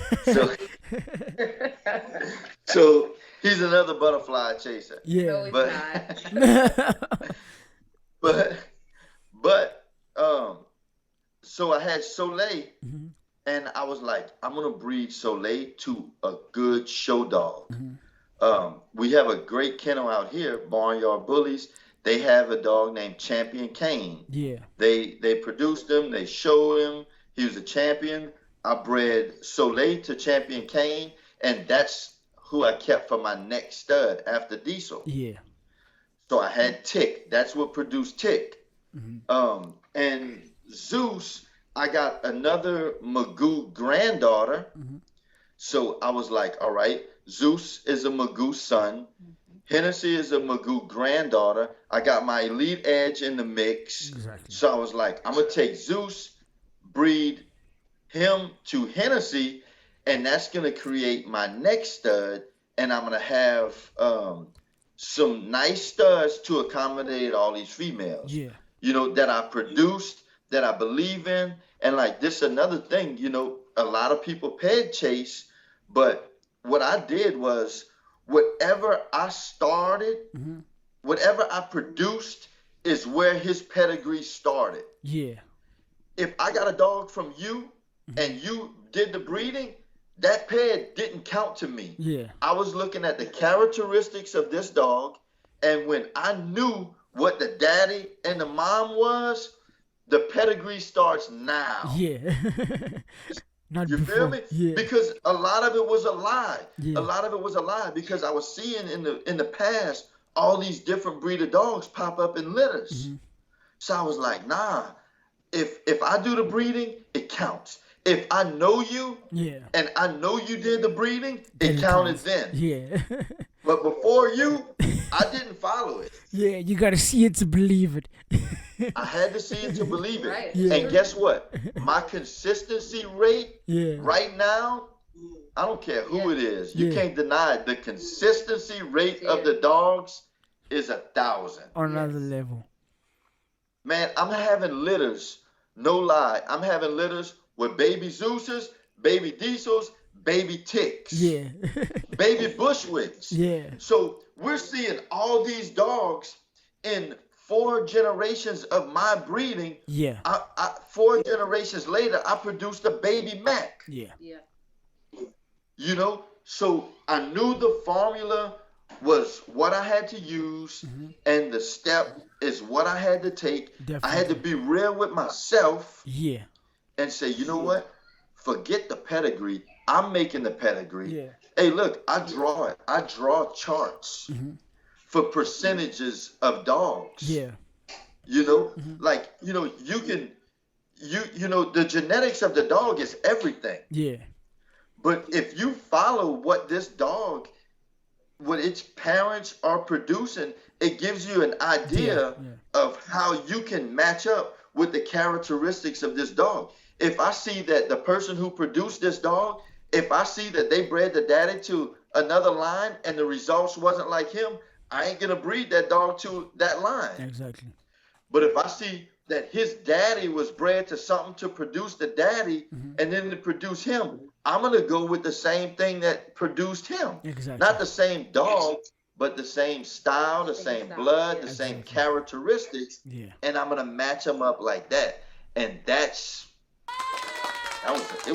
So he's another butterfly chaser. Yeah. But so I had Soleil, and I was like, I'm gonna breed Soleil to a good show dog. We have a great kennel out here, Barnyard Bullies. They have a dog named Champion Kane. Yeah. They produced him. They showed him. He was a champion. I bred Soleil to Champion Kane, and that's who I kept for my next stud after Diesel. Yeah. So I had Tick. That's what produced Tick. And Zeus, I got another Magoo granddaughter. So I was like, all right, Zeus is a Magoo son. Hennessy is a Magoo granddaughter. I got my Elite Edge in the mix. Exactly. So I was like, I'm going to take Zeus, breed him to Hennessy, and that's going to create my next stud. And I'm going to have some nice studs to accommodate all these females. Yeah. You know, that I produced, that I believe in. And like this another thing, you know, a lot of people peg chase, but what I did was whatever I started, whatever I produced is where his pedigree started. Yeah. If I got a dog from you and you did the breeding, that ped didn't count to me. Yeah. I was looking at the characteristics of this dog, and when I knew what the daddy and the mom was, the pedigree starts now. Yeah. Not you before. feel me? Yeah. Because a lot of it was a lie. Yeah. A lot of it was a lie because I was seeing in the past all these different breed of dogs pop up in litters. So I was like, nah. If I do the breeding, it counts. If I know you Yeah. and I know you did the breeding, Then it it counted counts. then. Yeah. But before you, I didn't follow it. Yeah, you gotta see it to believe it. I had to see it to believe it. Right. Yeah. And guess what? My consistency rate Yeah. right now, I don't care who it is. You Yeah. can't deny it. The consistency rate of the dogs is 1,000. On another level. Man, I'm having litters. No lie. I'm having litters with baby Zeus's, baby Diesels, baby Ticks, Yeah. baby Bushwicks. Yeah. So we're seeing all these dogs in 4 generations of my breeding. Yeah. 4 generations later, I produced a baby Mac. Yeah. Yeah. You know, so I knew the formula was what I had to use, and the step is what I had to take. I had to be real with myself Yeah. and say, you know what? Forget the pedigree. I'm making the pedigree. Yeah. Hey, look, I draw it. I draw charts for percentages of dogs. Yeah. You know, like, you know, you can, you know, the genetics of the dog is everything. Yeah. But if you follow what this dog, what its parents are producing, it gives you an idea of how you can match up with the characteristics of this dog. If I see that the person who produced this dog, if I see that they bred the daddy to another line and the results wasn't like him, I ain't gonna breed that dog to that line. Exactly. But if I see that his daddy was bred to something to produce the daddy and then to produce him, I'm going to go with the same thing that produced him. Exactly. Not the same dog, but the same style, the same blood, the same characteristics. Yeah. And I'm going to match them up like that. And it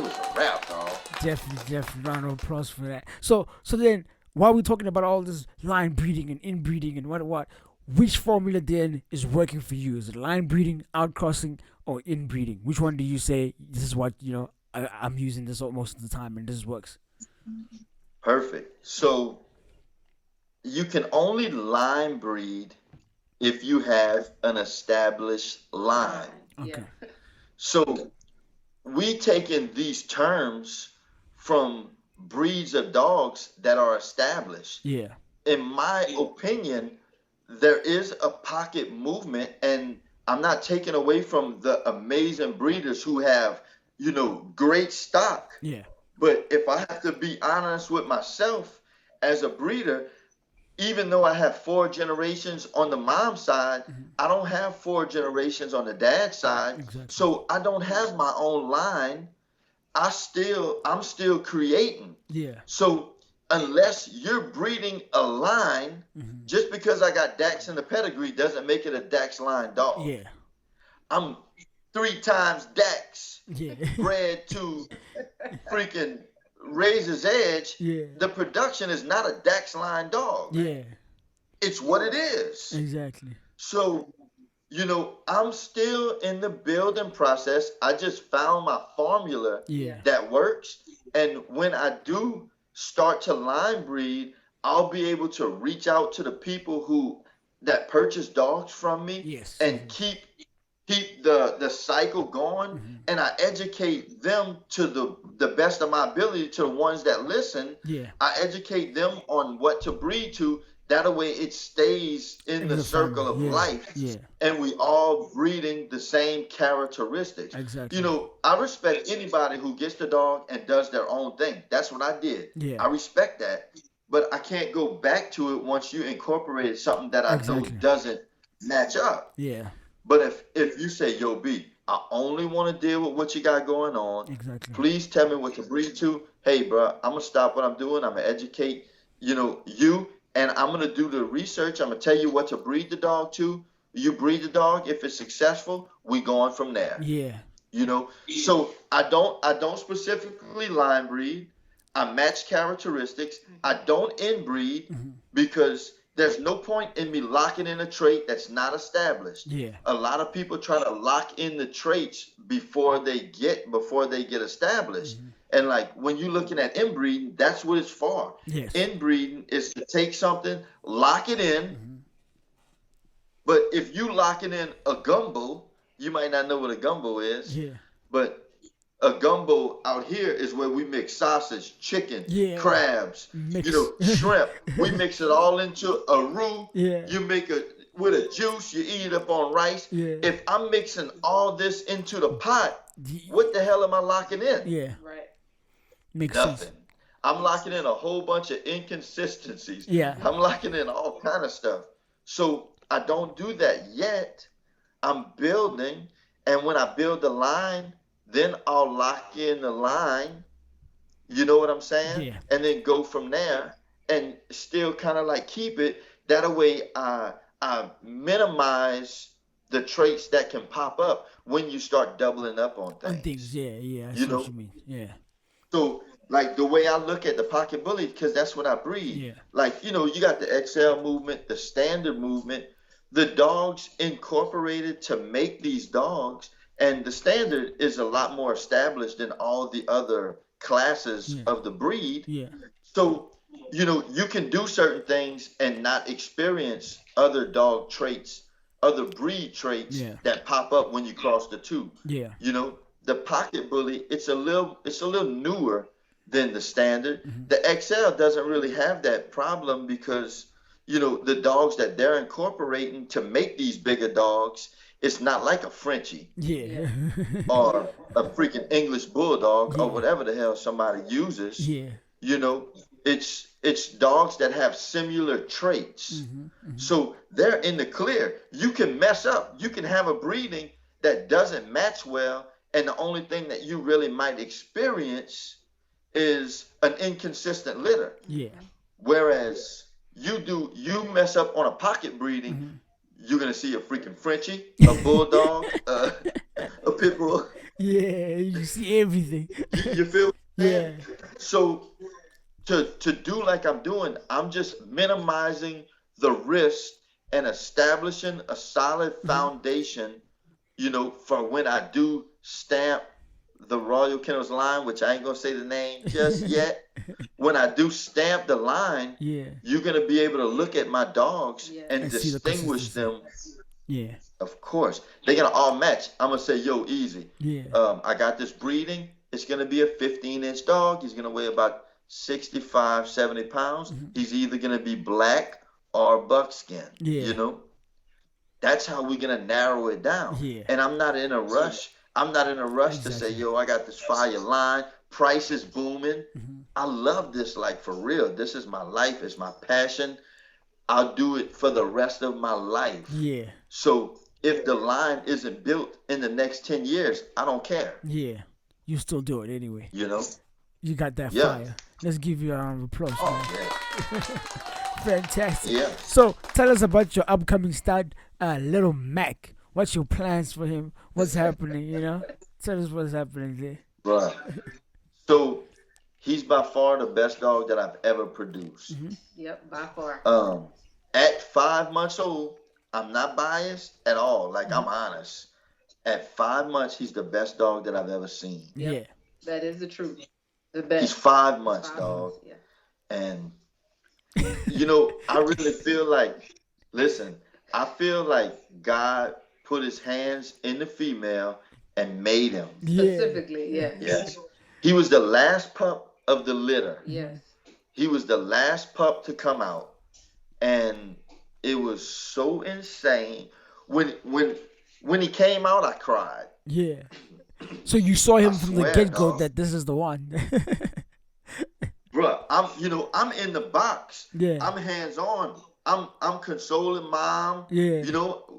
was a wrap, dog. Definitely. Round of applause for that. So then, while we're talking about all this line breeding and inbreeding and what, which formula then is working for you? Is it line breeding, outcrossing, or inbreeding? Which one do you say, this is what, you know, I'm using this most of the time and this works? Perfect. So you can only line breed if you have an established line. Okay. So we taking these terms from breeds of dogs that are established. Yeah. In my opinion, there is a pocket movement, and I'm not taking away from the amazing breeders who have, you know, great stock. Yeah. But if I have to be honest with myself as a breeder, even though I have 4 generations on the mom side, I don't have 4 generations on the dad side. Exactly. So I don't have my own line. I'm still creating. Yeah. So unless you're breeding a line, just because I got Dax in the pedigree doesn't make it a Dax line dog. Yeah. I'm 3 times Dax, Yeah. bred to freaking Razor's Edge. Yeah. The production is not a Dax line dog. Yeah. It's what it is. Exactly. So, you know, I'm still in the building process. I just found my formula that works. And when I do start to line breed, I'll be able to reach out to the people that purchase dogs from me and keep the cycle going, and I educate them to the best of my ability. To the ones that listen, I educate them on what to breed to. That way it stays in the circle of life, and we all breeding the same characteristics. Exactly. You know, I respect anybody who gets the dog and does their own thing. That's what I did. I respect that, but I can't go back to it once you incorporated something that I know doesn't match up. Yeah. But if you say, yo, B, I only want to deal with what you got going on. Exactly. Please tell me what to breed to. Hey, bro, I'm going to stop what I'm doing. I'm going to educate, you, and I'm going to do the research. I'm going to tell you what to breed the dog to. You breed the dog. If it's successful, we going from there. Yeah. So I don't specifically line breed. I match characteristics. I don't inbreed because there's no point in me locking in a trait that's not established. Yeah. A lot of people try to lock in the traits before they get established. And like when you're looking at inbreeding, that's what it's for. Yes. Inbreeding is to take something, lock it in. But if you locking in a gumbo, you might not know what a gumbo is. Yeah. But A gumbo out here is where we mix sausage, chicken, crabs, shrimp. We mix it all into a roux. Yeah. You make it with a juice. You eat it up on rice. Yeah. If I'm mixing all this into the pot, what the hell am I locking in? Yeah. Right. Makes Nothing. sense. I'm locking in a whole bunch of inconsistencies. Yeah. I'm locking in all kind of stuff. So I don't do that yet. I'm building, and when I build the line, then I'll lock in the line. You know what I'm saying? Yeah. And then go from there, and still kind of like keep it. That way, I minimize the traits that can pop up when you start doubling up on things. Yeah. I see what you mean. Yeah. So, like the way I look at the pocket bully, because that's what I breed. Yeah. Like, you got the XL movement, the standard movement, the dogs incorporated to make these dogs, and the standard is a lot more established than all the other classes of the breed. Yeah. So, you can do certain things and not experience other dog traits, other breed traits that pop up when you cross the two. Yeah. The pocket bully, it's a little newer than the standard. Mm-hmm. The XL doesn't really have that problem because, the dogs that they're incorporating to make these bigger dogs, it's not like a Frenchie. Yeah. Or a freaking English bulldog or whatever the hell somebody uses. Yeah. It's dogs that have similar traits. Mm-hmm, mm-hmm. So they're in the clear. You can mess up. You can have a breeding that doesn't match well, and the only thing that you really might experience is an inconsistent litter. Yeah. Whereas you mess up on a pocket breeding, you're gonna see a freaking Frenchie, a bulldog, a pit bull. Yeah, you see everything. You feel? Yeah. So to do like I'm doing, I'm just minimizing the risk and establishing a solid foundation, for when I do stamp the Royal Kennels line, which I ain't gonna say the name just yet. When I do stamp the line, you're gonna be able to look at my dogs and distinguish them. Yeah. Of course, they're gonna all match. I'm gonna say, yo, easy. Yeah. I got this breeding. It's gonna be a 15-inch dog. He's gonna weigh about 65, 70 pounds. Mm-hmm. He's either gonna be black or buckskin. Yeah. That's how we're gonna narrow it down. Yeah. And I'm not in a rush. I'm not in a rush to say, yo, I got this fire line. Price is booming. Mm-hmm. I love this, like, for real. This is my life. It's my passion. I'll do it for the rest of my life. Yeah. So if the line isn't built in the next 10 years, I don't care. Yeah. You still do it anyway. You got that fire. Let's give you a round of applause. Yeah. Fantastic. Yeah. So tell us about your upcoming stud, Little Mac. What's your plans for him? What's happening, Tell us what's happening there. Right. So he's by far the best dog that I've ever produced. Mm-hmm. Yep, by far. At 5 months old, I'm not biased at all. Like, I'm honest. At 5 months, he's the best dog that I've ever seen. Yep. Yeah. That is the truth. The best. He's 5 months, dog. Yeah. And, I really feel like, I feel like God put his hands in the female and made him. Specifically, Yes. He was the last pup of the litter. Yes. He was the last pup to come out. And it was so insane. When he came out, I cried. Yeah. So you saw him from the get-go that this is the one. Bruh, I'm in the box. Yeah. I'm hands-on. I'm consoling mom. Yeah.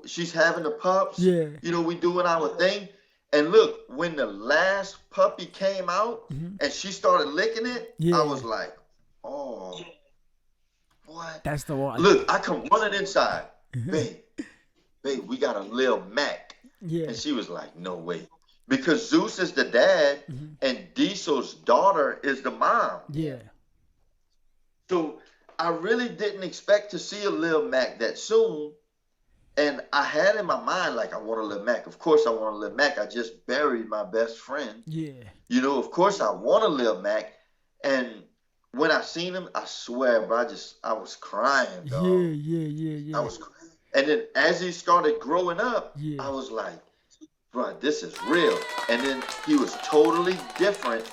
She's having the pups. Yeah. We doing our thing. And look, when the last puppy came out and she started licking it, I was like, oh, what? That's the one. Look, I come running inside. Babe, we got a Lil Mac. Yeah. And she was like, no way. Because Zeus is the dad and Diesel's daughter is the mom. Yeah. So I really didn't expect to see a Lil Mac that soon. And I had in my mind, like, I want a Lil Mac. Of course I want a Lil Mac. I just buried my best friend. Yeah. Of course I want a Lil Mac. And when I seen him, I swear, bro, I was crying, dog. Yeah. I was crying. And then as he started growing up, Yeah. I was like, bro, this is real. And then he was totally different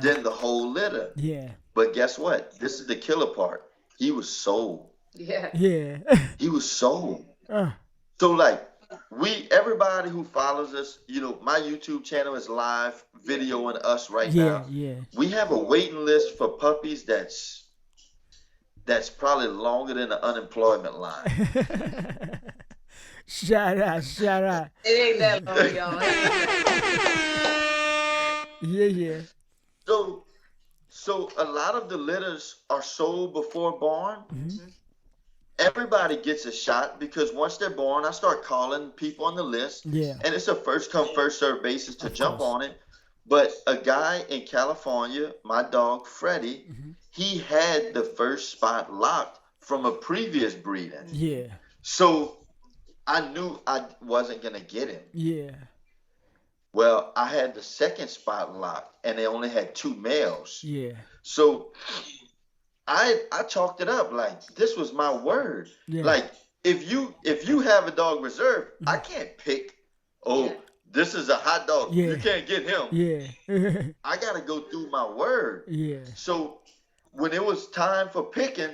than the whole litter. Yeah. But guess what? This is the killer part. He was sold. Yeah. Yeah. He was sold. So like everybody who follows us, my YouTube channel is live videoing us right now. Yeah. We have a waiting list for puppies that's probably longer than the unemployment line. Shout out. It ain't that long, y'all. Yeah. So a lot of the litters are sold before born. Everybody gets a shot because once they're born, I start calling people on the list. Yeah. And it's a first come, first serve basis to jump on it. But a guy in California, my dog Freddie, he had the first spot locked from a previous breeding. Yeah. So I knew I wasn't going to get him. Yeah. Well, I had the second spot locked and they only had 2 males. Yeah. So I chalked it up like this was my word. Yeah. Like if you have a dog reserved, I can't pick, this is a hot dog. Yeah. You can't get him. Yeah. I got to go through my word. Yeah. So when it was time for picking,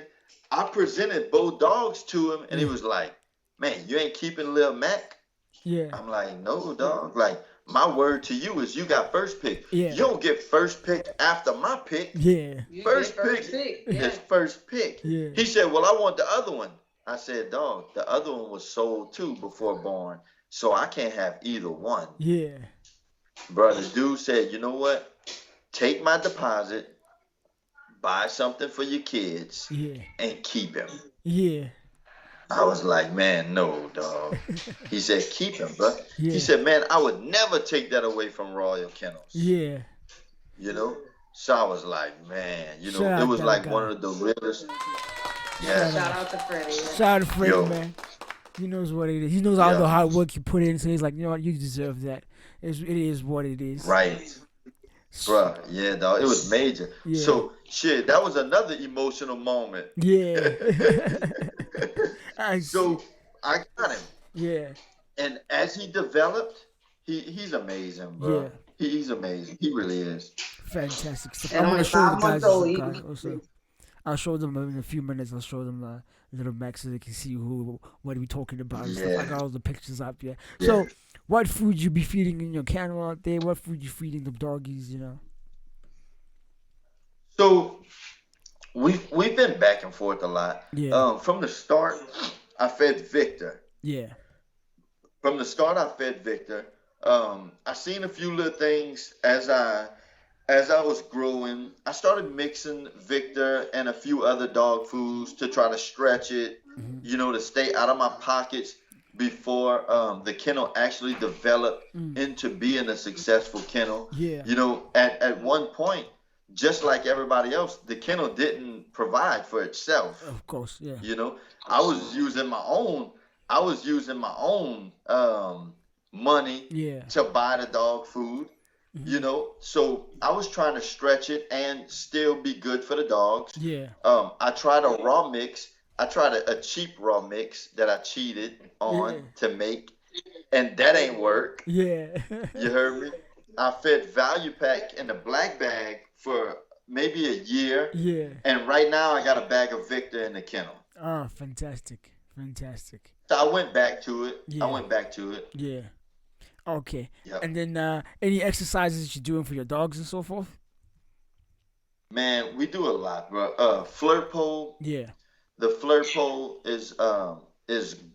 I presented both dogs to him and he was like, man, you ain't keeping Lil Mac? Yeah. I'm like, no, dog. Like, my word to you is you got first pick. Yeah. You don't get first pick after my pick. Yeah. First pick is first pick. Yeah. He said, well, I want the other one. I said, dog, the other one was sold too before born, so I can't have either one. Yeah. Bro, the dude said, you know what? Take my deposit, buy something for your kids, and keep him. Yeah. I was like, man, no, dog. He said, keep him, bro. Yeah. He said, man, I would never take that away from Royal Kennels. Yeah. So I was like, man, Shout it was out like that one guy. of the realest. Yeah. Shout out to Freddie. Shout out to Freddie, man. He knows what it is. He knows all the hard work you put in, so he's like, you know what, you deserve that. It is what it is. Right. Bruh, yeah, dog. It was major. Yeah. So, shit, that was another emotional moment. Yeah. So, I got him. Yeah. And as he developed, he's amazing, bro. Yeah. He's amazing. He really is. Fantastic stuff. And I'm only gonna show the 5 guys months some old, guys also. I'll show them in a few minutes. I'll show them Little Max so they can see what are we talking about and stuff. I got all the pictures up. Yeah. So, what food you be feeding in your kennel out there? What food you feeding the doggies? So, we've been back and forth a lot. Yeah. From the start, I fed Victor. Yeah. From the start, I fed Victor. I seen a few little things as I was growing. I started mixing Victor and a few other dog foods to try to stretch it, to stay out of my pockets before the kennel actually developed into being a successful kennel. Yeah. At one point, just like everybody else, the kennel didn't provide for itself. Of course, yeah. I was using my own money to buy the dog food. So I was trying to stretch it and still be good for the dogs. Yeah. I tried a raw mix. I tried a cheap raw mix that I cheated on to make, and that ain't work. Yeah. You heard me? I fed Value Pack in the black bag for maybe a year. Yeah. And right now I got a bag of Victor in the kennel. Oh, fantastic. So I went back to it. Yeah. Okay. Yep. And then any exercises you're doing for your dogs and so forth? Man, we do a lot, bro. Flirt pole. Yeah. The flirt pole is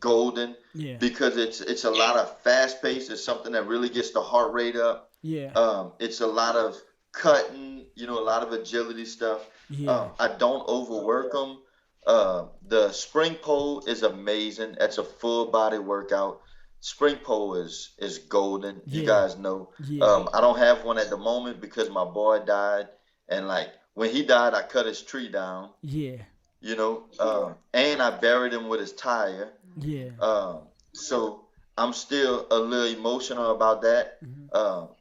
golden. Yeah. Because it's a lot of fast pace. It's something that really gets the heart rate up. Yeah. It's a lot of cutting, a lot of agility stuff. Yeah. I don't overwork them. The spring pole is amazing. That's a full body workout. Spring pole is golden. You guys know. Yeah. I don't have one at the moment because my boy died, and when he died, I cut his tree down. Yeah. And I buried him with his tire. Yeah. So I'm still a little emotional about that.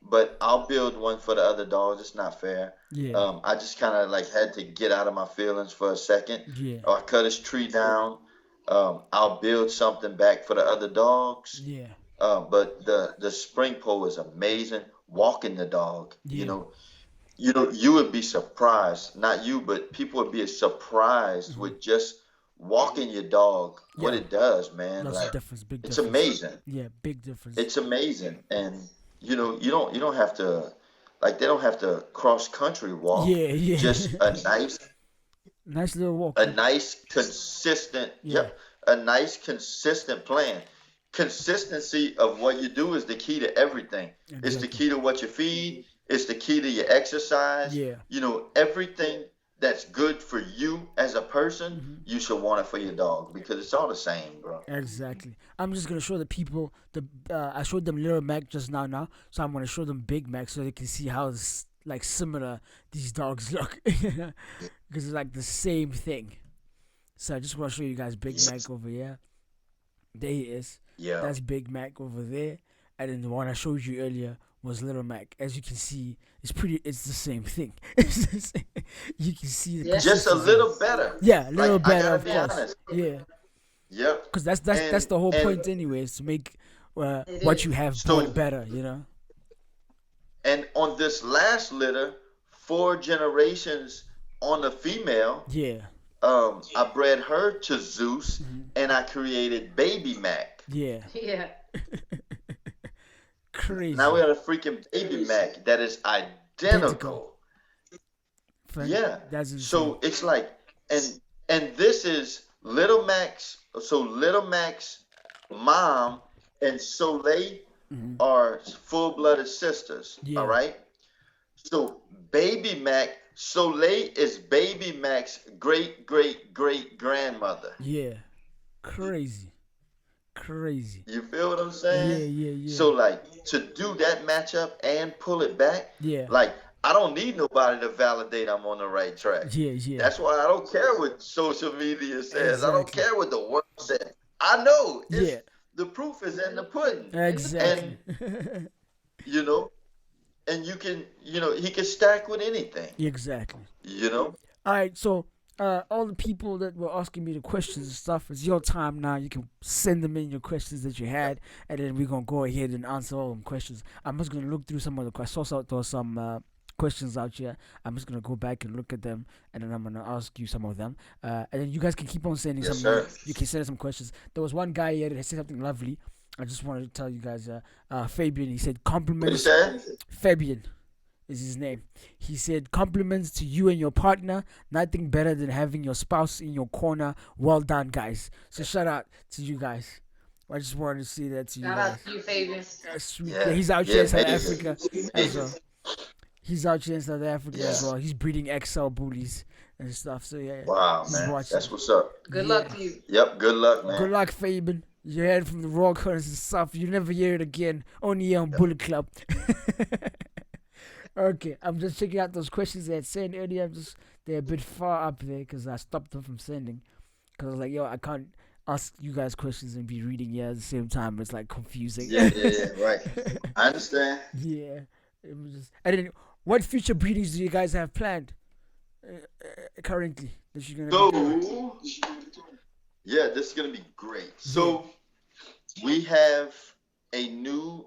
But I'll build one for the other dogs. It's not fair. Yeah. I just kind of had to get out of my feelings for a second. Yeah. I cut his tree down. I'll build something back for the other dogs. Yeah. But the spring pole is amazing. Walking the dog, Yeah. you would be surprised. Not you, but people would be surprised with just walking your dog. What Yeah. it does, man. That's a Like difference. Big it's difference. amazing. Yeah, big difference. It's amazing, and you don't have to, like, they don't have to cross country walk. Yeah, yeah. Just a Nice little walk. consistent. Yeah. Yep, a nice consistent plan. Consistency of what you do is the key to everything. It's the Exactly. key to what you feed. It's the key to your exercise. Yeah. Everything that's good for you as a person, Mm-hmm. you should want it for your dog because it's all the same, bro. Exactly. I'm just gonna show the people I showed them Little Mac just now, so I'm gonna show them Big Mac so they can see how like similar these dogs look, because it's like the same thing. So I just want to show you guys Big Mac over here. There he is. Yeah. That's Big Mac over there, and then the one I showed you earlier was Little Mac. As you can see, it's the same thing. It's the same. You can see the Just a consistency. little better. Yeah, a little Like, I better, gotta of be course. honest. Yeah. Yep. Because that's the whole point, anyways, to make what you have So- better. And on this last litter, 4 generations on the female, Yeah, I bred her to Zeus, and I created Baby Mac. yeah, Yeah. crazy. Now we have a freaking Baby Mac that is identical. Friend, Yeah. that's insane. So it's like, and this is Little Mac's. So Little Mac's mom and Soleil are full-blooded sisters. Yeah. All right. So Baby Mac, Soleil is Baby Mac's great grandmother. Yeah, crazy. You feel what I'm saying? Yeah. So like to do that matchup and pull it back, Yeah. like I don't need nobody to validate I'm on the right track. Yeah. That's why I don't care what social media says. I don't Exactly. care what the world says. I know. Yeah. The proof is in the pudding. Exactly. And you can, he can stack with anything. Exactly. You All right, so all the people that were asking me the questions and stuff, it's your time now. You can send them in your questions that you had, and then we're gonna go ahead and answer all them questions. I'm just gonna look through some of the questions. Also, there were some questions out here. I'm just gonna go back and look at them, and then I'm gonna ask you some of them. And then you guys can keep on sending Yes, some. sir. You can send some questions. There was one guy here that said something lovely. I just wanted to tell you guys. Fabian, he said What you compliments. said? Fabian is his name. He said compliments to you and your partner. Nothing better than having your spouse in your corner. Well done, guys. So shout out to you guys. I just wanted to say that to you Shout guys. out to you, Fabian. That's sweet. Yeah. Yeah, he's out here Yeah, in South amazing. Africa as well. He's out here in South Africa as Yeah. well. He's breeding XL bullies and stuff. So yeah. Wow, he's man. watching. That's what's up. Good luck to you. Yep. Good luck, man. Good luck, Fabian. You heard from the Royal Kennels and stuff. You never hear it again. Only here on Bullet Club. Okay, I'm just checking out those questions they had sent earlier. They're a bit far up there because I stopped them from sending. Because I was like, yo, I can't ask you guys questions and be reading here at the same time. It's like confusing. Yeah, right. I understand. Yeah. It was just, and then, what future breedings do you guys have planned currently that you're gonna be doing? So, yeah, this is gonna be great. So, we have a new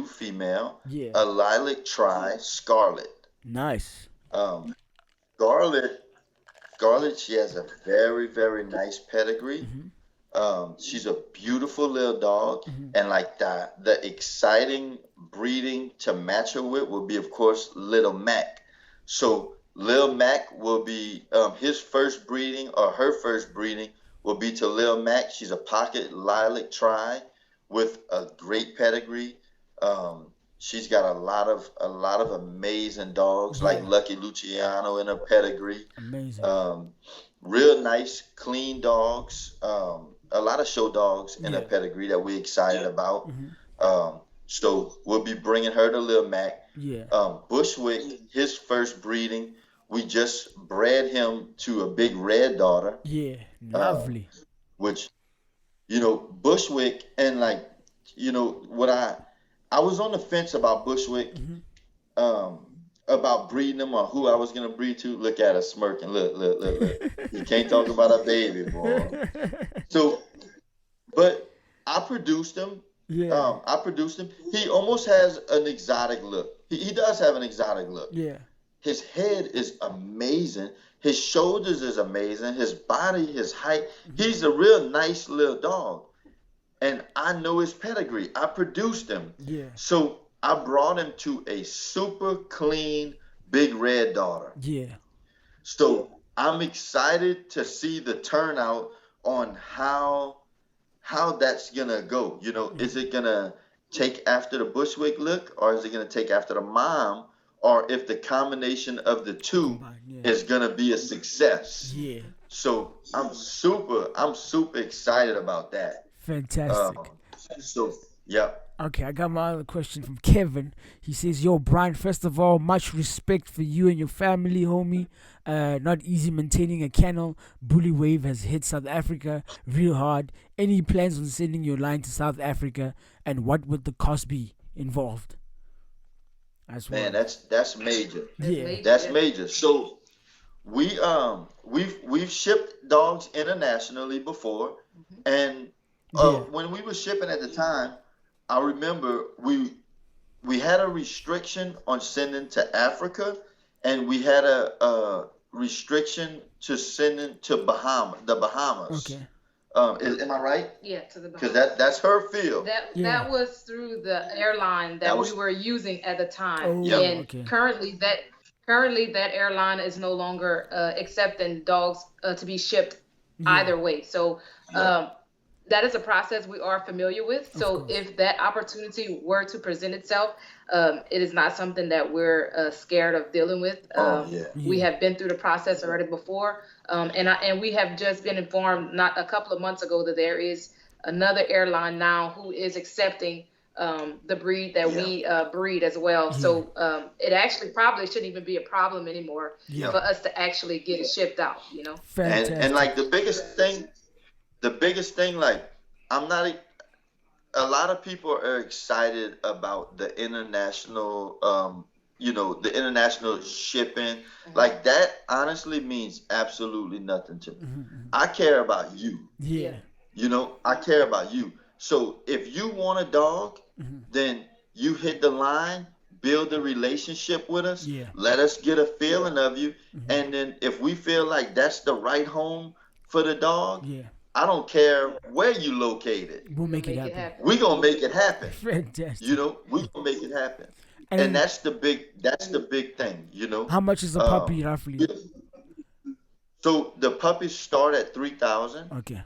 female, Yeah. a lilac tri Scarlet. Nice. Scarlet, she has a very, very nice pedigree. She's a beautiful little dog, and like the exciting breeding to match her with will be, of course, Little Mac. So Lil Mac will be his first breeding, or her first breeding will be to Lil Mac. She's a pocket lilac tri with a great pedigree. She's got a lot of amazing dogs, like Lucky Luciano in her pedigree. Amazing. Real nice, clean dogs. A lot of show dogs in her pedigree that we're excited about. So we'll be bringing her to Lil Mac. Yeah. Bushwick, his first breeding, we just bred him to a big red daughter, Yeah. Lovely. which, Bushwick, and like, what I was on the fence about Bushwick, about breeding him or who I was gonna breed to. Look at her smirking. Look. You can't talk about a baby, boy. So, but I produced him. Yeah. I produced him. He almost has an exotic look. He does have an exotic look. Yeah. His head is amazing. His shoulders is amazing. His body, his height. He's a real nice little dog. And I know his pedigree. I produced him. Yeah. So I brought him to a super clean big red daughter. Yeah. So I'm excited to see the turnout on how that's gonna go. You know, is it gonna take after the Bushwick look, or is it gonna take after the mom, or if the combination of the two is gonna be a success? Yeah. So I'm super excited about that. Fantastic. So yeah. Okay, I got my other question from Kevin. He says, "Yo, Brian, first of all, much respect for you and your family, homie. Not easy maintaining a kennel. Bully wave has hit South Africa real hard. Any plans on sending your line to South Africa, and what would the cost be involved?" As well. Man, that's major. Yeah. That's major. So we've shipped dogs internationally before, and when we were shipping at the time, I remember we had a restriction on sending to Africa, and we had a restriction to sending to the Bahamas. Okay. Am I right? Yeah, to the Because Bahamas. that's her field. That was through the airline that we were using at the time, Oh, and okay. currently that airline is no longer accepting dogs to be shipped either way. So that is a process we are familiar with. So if that opportunity were to present itself, it is not something that we're scared of dealing with. We have been through the process already before, and we have just been informed not a couple of months ago that there is another airline now who is accepting the breed that we breed as well. So it actually probably shouldn't even be a problem anymore for us to actually get it shipped out. You know, and like the biggest thing, like I'm not. A lot of people are excited about the international, the international shipping. Like that honestly means absolutely nothing to me. I care about you. Yeah. You know, I care about you. So if you want a dog, then you hit the line, build a relationship with us. Yeah. Let us get a feeling of you. And then if we feel like that's the right home for the dog, I don't care where you located. We'll make it happen. We're gonna make it happen. Fantastic. You know, we're gonna make it happen. And that's the big thing, you know. How much is a puppy roughly? So the puppies start at 3,000. Okay.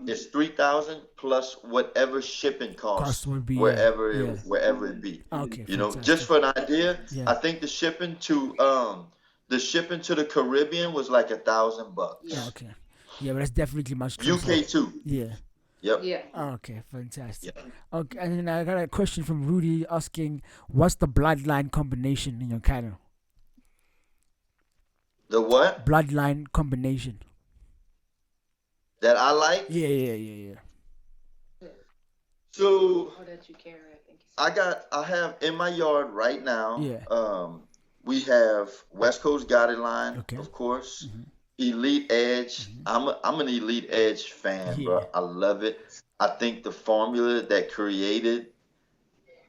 It's 3,000 plus whatever shipping costs would be wherever it be. Okay. You know, just for an idea, I think the shipping to the Caribbean was like $1,000. Yeah. Okay. Yeah, but that's definitely much closer. UK too. Yeah. Yep. Yeah. Okay, fantastic. Okay, and then I got a question from Rudy asking, what's the bloodline combination in your kennel? The what? Bloodline combination. That I like? Yeah. So that you carry, I think. I have in my yard right now. Yeah. We have West Coast Guided Line, of course. Elite Edge. I'm an Elite Edge fan, bro. I love it. I think the formula that created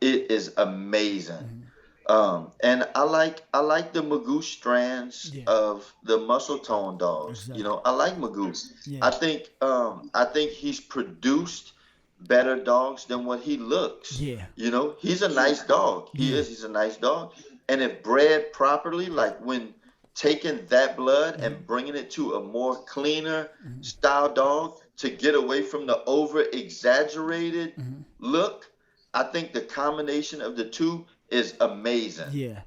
it is amazing. And I like the Magoo strands of the muscle tone dogs. Exactly. You know, I like Magoo. Yeah. I think he's produced better dogs than what he looks. Yeah. You know, he's a nice dog. He's a nice dog. And if bred properly, like when taking that blood and bringing it to a more cleaner style dog to get away from the over exaggerated look, I think the combination of the two is amazing. Yeah.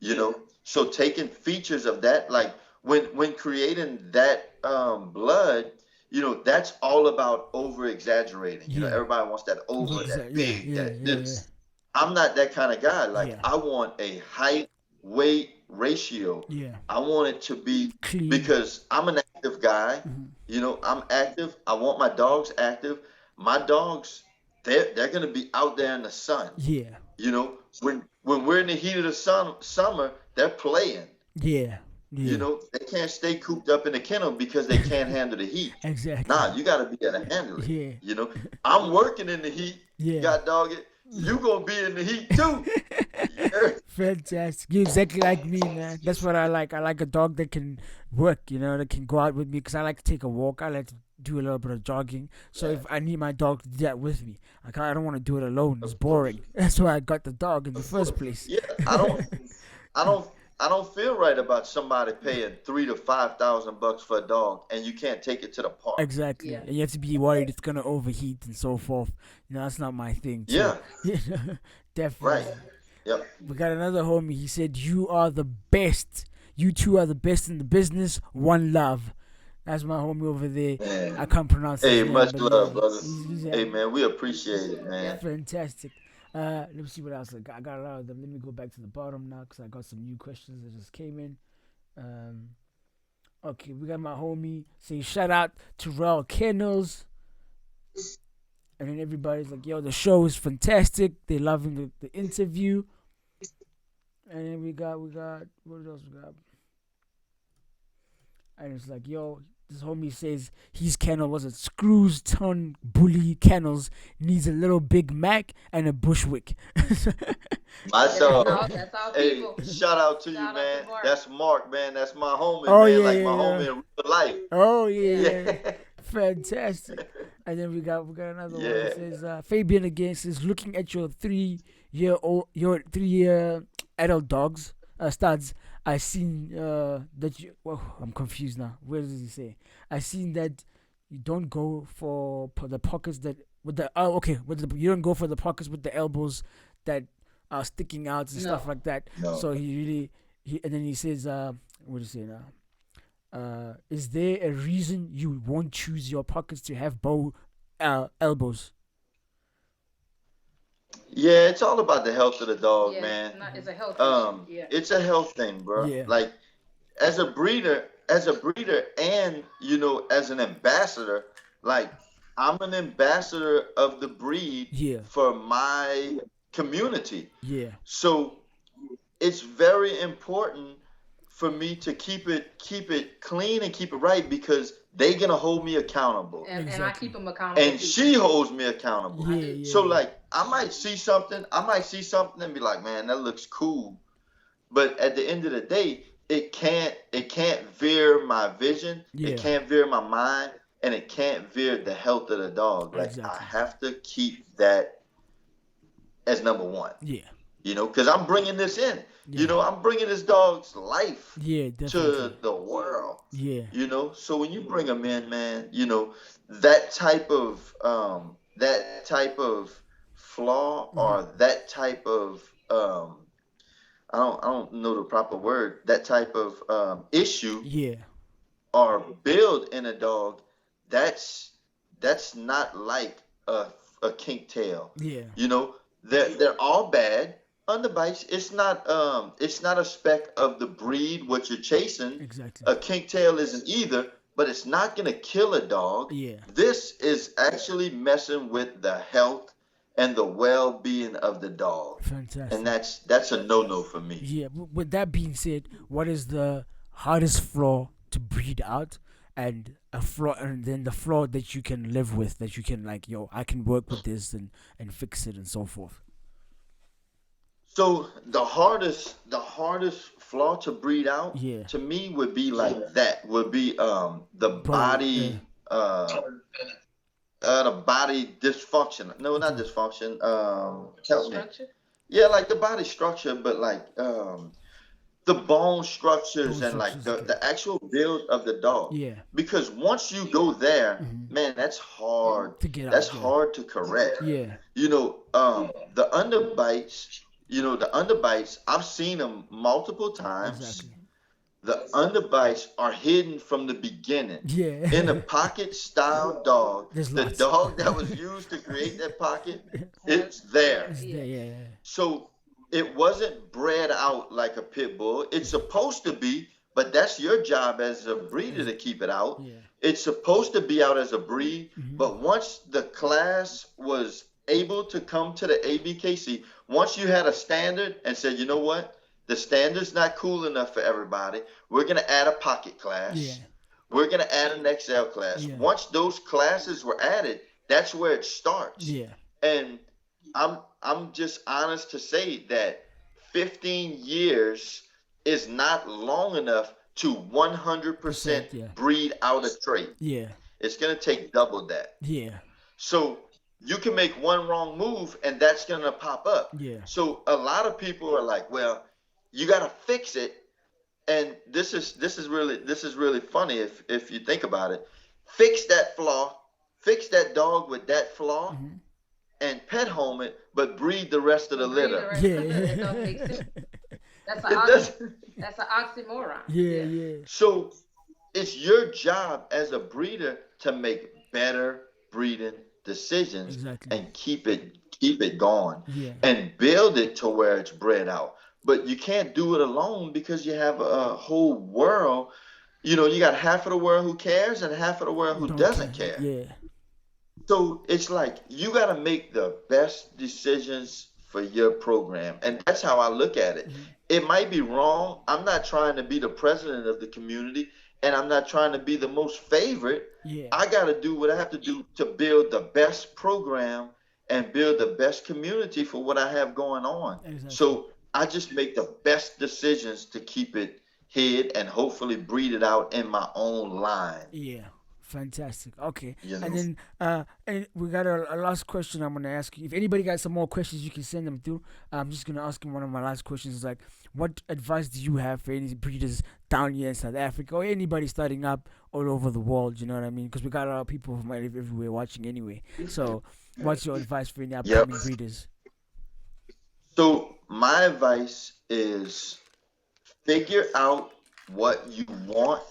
You know, so taking features of that, like when creating that blood, you know, that's all about over exaggerating. You know, everybody wants that over, that big, this. I'm not that kind of guy. Like I want a height, weight ratio. Yeah. I want it to be clean, because I'm an active guy. You know, I'm active. I want my dogs active. My dogs, they're gonna be out there in the sun. Yeah. You know, when we're in the heat of the summer, they're playing. Yeah. You know, they can't stay cooped up in the kennel because they can't handle the heat. Exactly. Nah, you got to be able to handle it. Yeah. You know, I'm working in the heat. Yeah. God dog it. You gonna be in the heat too. Yeah. Fantastic. You're exactly like me, man. That's what I like. I like a dog that can work, you know, that can go out with me because I like to take a walk. I like to do a little bit of jogging. So if I need my dog to do that with me, I don't want to do it alone. It's boring. That's why I got the dog in the first place. Yeah, I don't feel right about somebody paying $3,000 to $5,000 for a dog and you can't take it to the park. Exactly. And you have to be worried it's gonna overheat and so forth. You know, that's not my thing. Yeah. Definitely. Right. Yep. We got another homie. He said, "You are the best. You two are the best in the business. One love." That's my homie over there. Man. I can't pronounce Hey, his name, much but love, brother. he's Hey, man, we appreciate it, man. fantastic. Let me see what else I got. I got a lot of them. Let me go back to the bottom now because I got some new questions that just came in. Okay, we got my homie saying shout out to Royal Kennels. And then everybody's like, yo, the show is fantastic. They're loving the interview. And then we got, what else we got? And it's like, yo, this homie says his kennel was a Screws Ton Bully Kennels, needs a little Big Mac and a Bushwick. My dog. That's all Hey, people. shout out to you, Shout out man. to Mark. That's Mark, man. That's my homie, Oh, man. yeah, Like yeah, my yeah. homie in real life. Oh, yeah. Yeah. Fantastic. And then we got another one that Yeah. says Fabian again says, looking at your 3-year adult dogs, studs, I seen that you. Whoa, I'm confused now. Where does he say? I seen that you don't go for the pockets that with the you don't go for the pockets with the elbows that are sticking out and stuff like that. No. So and then he says what does he say now? Is there a reason you won't choose your pockets to have bow elbows? Yeah, it's all about the health of the dog, Yeah, man. it's a health issue. Yeah. It's a health thing, bro. Yeah. Like as a breeder, and you know, as an ambassador, like I'm an ambassador of the breed for my community. Yeah. So it's very important for me to keep it clean and keep it right because they're gonna hold me accountable. And I keep them accountable. And she holds me accountable. Yeah. So like I might see something and be like, man, that looks cool. But at the end of the day, it can't veer my vision, it can't veer my mind, and it can't veer the health of the dog. Like I have to keep that as number one. Yeah. You know, because I'm bringing this in. You know, I'm bringing this dog's life definitely. to the world. Yeah. You know, so when you bring them in, man, you know, that type of flaw or that type of I don't know the proper word, that type of issue or build in a dog, that's not like a kink tail. Yeah. You know, they're all bad. Underbites, it's not a speck of the breed what you're chasing. Exactly. A kink tail isn't either, but it's not gonna kill a dog. Yeah. This is actually messing with the health and the well-being of the dog. Fantastic. And that's a no-no for me. Yeah. With that being said, what is the hardest flaw to breed out, and then the flaw that you can live with, that you can like, yo, I can work with this and fix it and so forth? So the hardest flaw to breed out to me would be like that. Would be the body dysfunction. No, not dysfunction. Structure? Yeah, like the body structure, but like the bone structures and like the actual build of the dog. Yeah. Because once you go there, man, that's hard. To get out, that's hard to correct. Yeah. You know, the underbites. You know, the underbites, I've seen them multiple times. Exactly. The underbites are hidden from the beginning. Yeah. In a pocket style dog, There's the lots. dog that was used to create that pocket, it's there. It's there, yeah. So it wasn't bred out like a pit bull. It's supposed to be, but that's your job as a breeder to keep it out. Yeah. It's supposed to be out as a breed, but once the class was able to come to the ABKC, once you had a standard and said, you know what, the standard's not cool enough for everybody. We're gonna add a pocket class. Yeah. We're gonna add an XL class. Yeah. Once those classes were added, that's where it starts. Yeah. And I'm just honest to say that 15 years is not long enough to 100% yeah. breed out a trait. Yeah. It's gonna take double that. Yeah. So you can make one wrong move and that's gonna pop up. Yeah. So a lot of people are like, well, you gotta fix it. And this is really funny if you think about it. Fix that flaw, fix that dog with that flaw, and pet home it, but breed the rest of the litter. That's an oxymoron. Yeah. So it's your job as a breeder to make better breeding decisions and keep it going and build it to where it's bred out. But you can't do it alone because you have a whole world. You know, you got half of the world who cares and half of the world who doesn't care. Yeah. So it's like you got to make the best decisions for your program. And that's how I look at it. It might be wrong. I'm not trying to be the president of the community, and I'm not trying to be the most favorite. Yeah. I got to do what I have to do to build the best program and build the best community for what I have going on. Exactly. So I just make the best decisions to keep it hid and hopefully breed it out in my own line. Yeah. Fantastic. Okay. You know? And then and we got a last question I'm going to ask you. If anybody got some more questions, you can send them through. I'm just going to ask him one of my last questions. Is like, what advice do you have for any breeders down here in South Africa or anybody starting up all over the world? You know what I mean? Because we got a lot of people from everywhere watching anyway. So what's your advice for any upcoming breeders? So my advice is figure out what you want,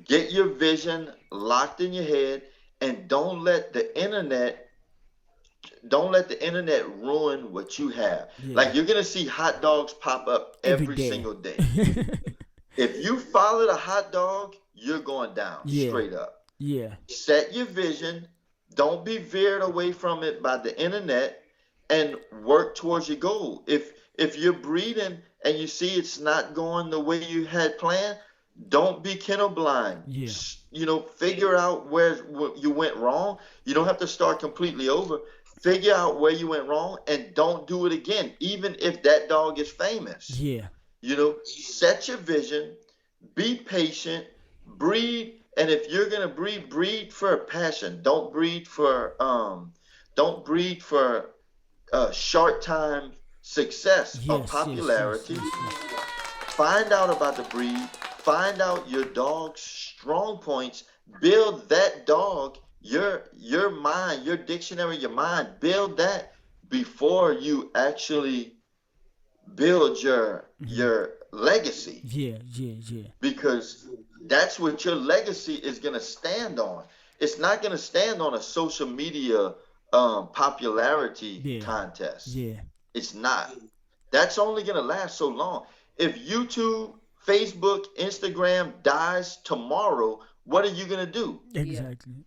get your vision locked in your head, and don't let the internet ruin what you have. Yeah. Like you're gonna see hot dogs pop up every single day. If you follow the hot dog, you're going down straight up. Yeah. Set your vision. Don't be veered away from it by the internet, and work towards your goal. If you're breeding and you see it's not going the way you had planned, don't be kennel blind. Yeah. You know, figure out where you went wrong. You don't have to start completely over. Figure out where you went wrong and don't do it again, even if that dog is famous. Yeah. You know, set your vision, be patient, breed, and if you're gonna breed for a passion. Don't breed for short time success or popularity. Yes. Find out about the breed, find out your dog's strong points, build that dog, your mind, your dictionary, your mind, build that before you actually build your legacy. Yeah. Because that's what your legacy is gonna stand on. It's not gonna stand on a social media popularity contest. Yeah. It's not. That's only gonna last so long. If YouTube, Facebook, Instagram dies tomorrow, what are you gonna do? Exactly.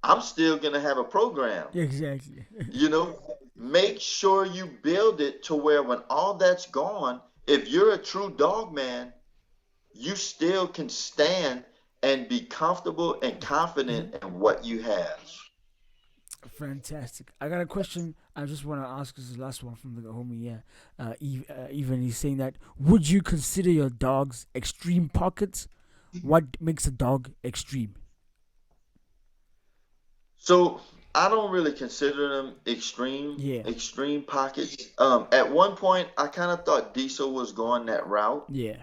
I'm still gonna have a program. Exactly. You know, make sure you build it to where when all that's gone, if you're a true dog man, you still can stand and be comfortable and confident in what you have. Fantastic. I got a question I just want to ask. This is the last one from the homie. Even he's saying that, would you consider your dogs extreme pockets? What makes a dog extreme? So I don't really consider them extreme pockets. At one point, I kind of thought Diesel was going that route. Yeah.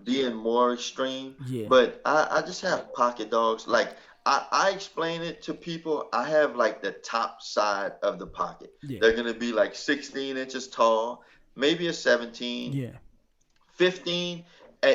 Being more extreme. Yeah. But I just have pocket dogs. Like I explain it to people. I have like the top side of the pocket. Yeah. They're gonna be like 16 inches tall, maybe a 17. Yeah. 15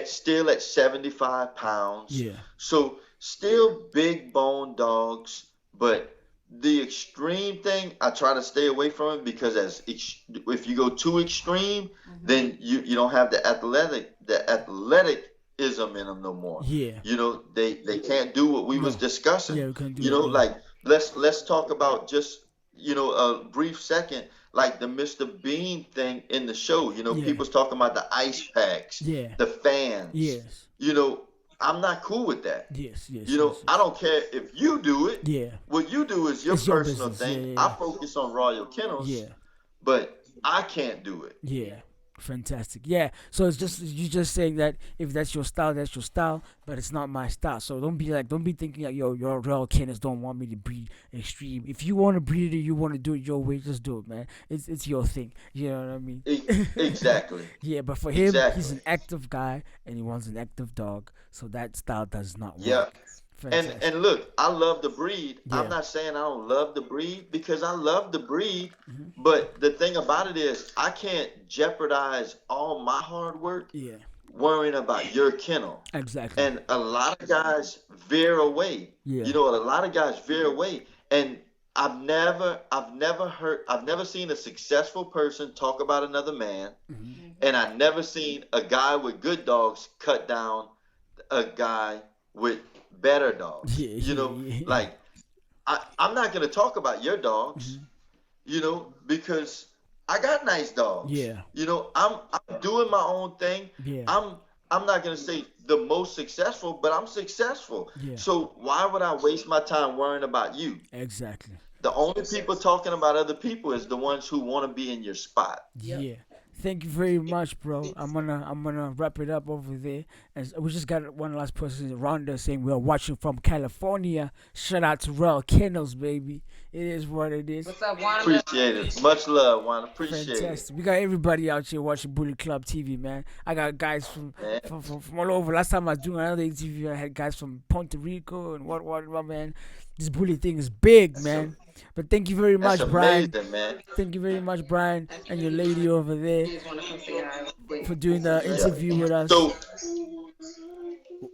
still at 75 pounds. Yeah. So still big bone dogs, but the extreme thing, I try to stay away from it because if you go too extreme, then you don't have the athleticism in them no more. Yeah. You know, they can't do what we was discussing. Yeah, we can't do you know, it. like let's talk about just a brief second, like the Mr. Bean thing in the show. People's talking about the ice packs, Yeah. the fans. Yes. I'm not cool with that. Yes. I don't care if you do it. Yeah. What you do is your It's your personal business. thing. Yeah. I focus on Royal Kennels, Yeah. but I can't do it. Yeah. Fantastic. Yeah. So it's just you just saying that if that's your style, that's your style, but it's not my style. So don't be thinking like your Royal Kennels don't want me to breed extreme. If you want to breed it, you want to do it your way, just do it, man. It's your thing. You know what I mean? Exactly. Yeah, but for him, Exactly. he's an active guy and he wants an active dog. So that style does not work. Yeah. Fantastic. And look, I love the breed. Yeah. I'm not saying I don't love the breed, because I love the breed. Mm-hmm. But the thing about it is, I can't jeopardize all my hard work Yeah. worrying about your kennel. Exactly. And a lot of guys veer away. Yeah. A lot of guys veer away. And I've never seen a successful person talk about another man. Mm-hmm. And I've never seen a guy with good dogs cut down a guy with better dogs. Yeah. Like I'm not gonna talk about your dogs, because I got nice dogs. Yeah. I'm doing my own thing. Yeah. I'm not gonna say the most successful, but I'm successful. Yeah. So why would I waste my time worrying about you? Exactly. The only people talking about other people is the ones who want to be in your spot. Yep. Yeah. Thank you very much, bro. I'm gonna wrap it up over there. And we just got one last person, Rhonda, saying we are watching from California. Shout out to Royal Kennels, baby. It is what it is. What's up, Wanda? Appreciate it. Much love, Juan. Appreciate Fantastic. We got everybody out here watching Bully Club TV, man. I got guys from all over. Last time I was doing another interview, I had guys from Puerto Rico and what, man. This bully thing is big, man. But thank you very much, That's Brian. amazing, man. Thank you very much, Brian, and your lady over there for doing the interview with us. So,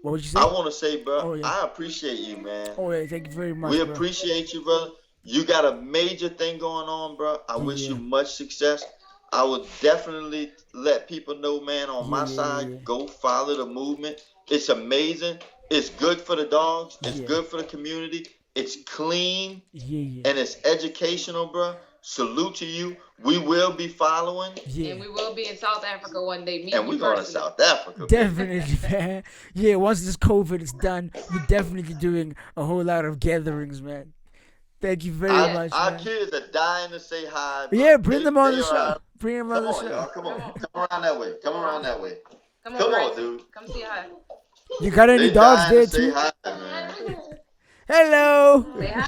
what would you say? I want to say, bro, Oh, yeah. I appreciate you, man. Oh, yeah, thank you very much. We bro. appreciate you, brother. You got a major thing going on, bro. I wish you much success. I would definitely let people know, man, on my side, go follow the movement. It's amazing. It's good for the dogs. It's good for the community. It's clean. And it's educational, bro. Salute to you. We will be following. And we will be in South Africa one day. And we're going to South Africa. Definitely, man. Yeah, once this COVID is done, we're definitely doing a whole lot of gatherings, man. Thank you very much, Our man. kids are dying to say hi. Yeah, bring them on the show. Bring them on the Come on, show. y'all. Come on. Come around that way. Come around that way. Come on, Bryce. dude. Come say hi. You got any They dogs dying there to say too? hi, man. Hello. Say hi.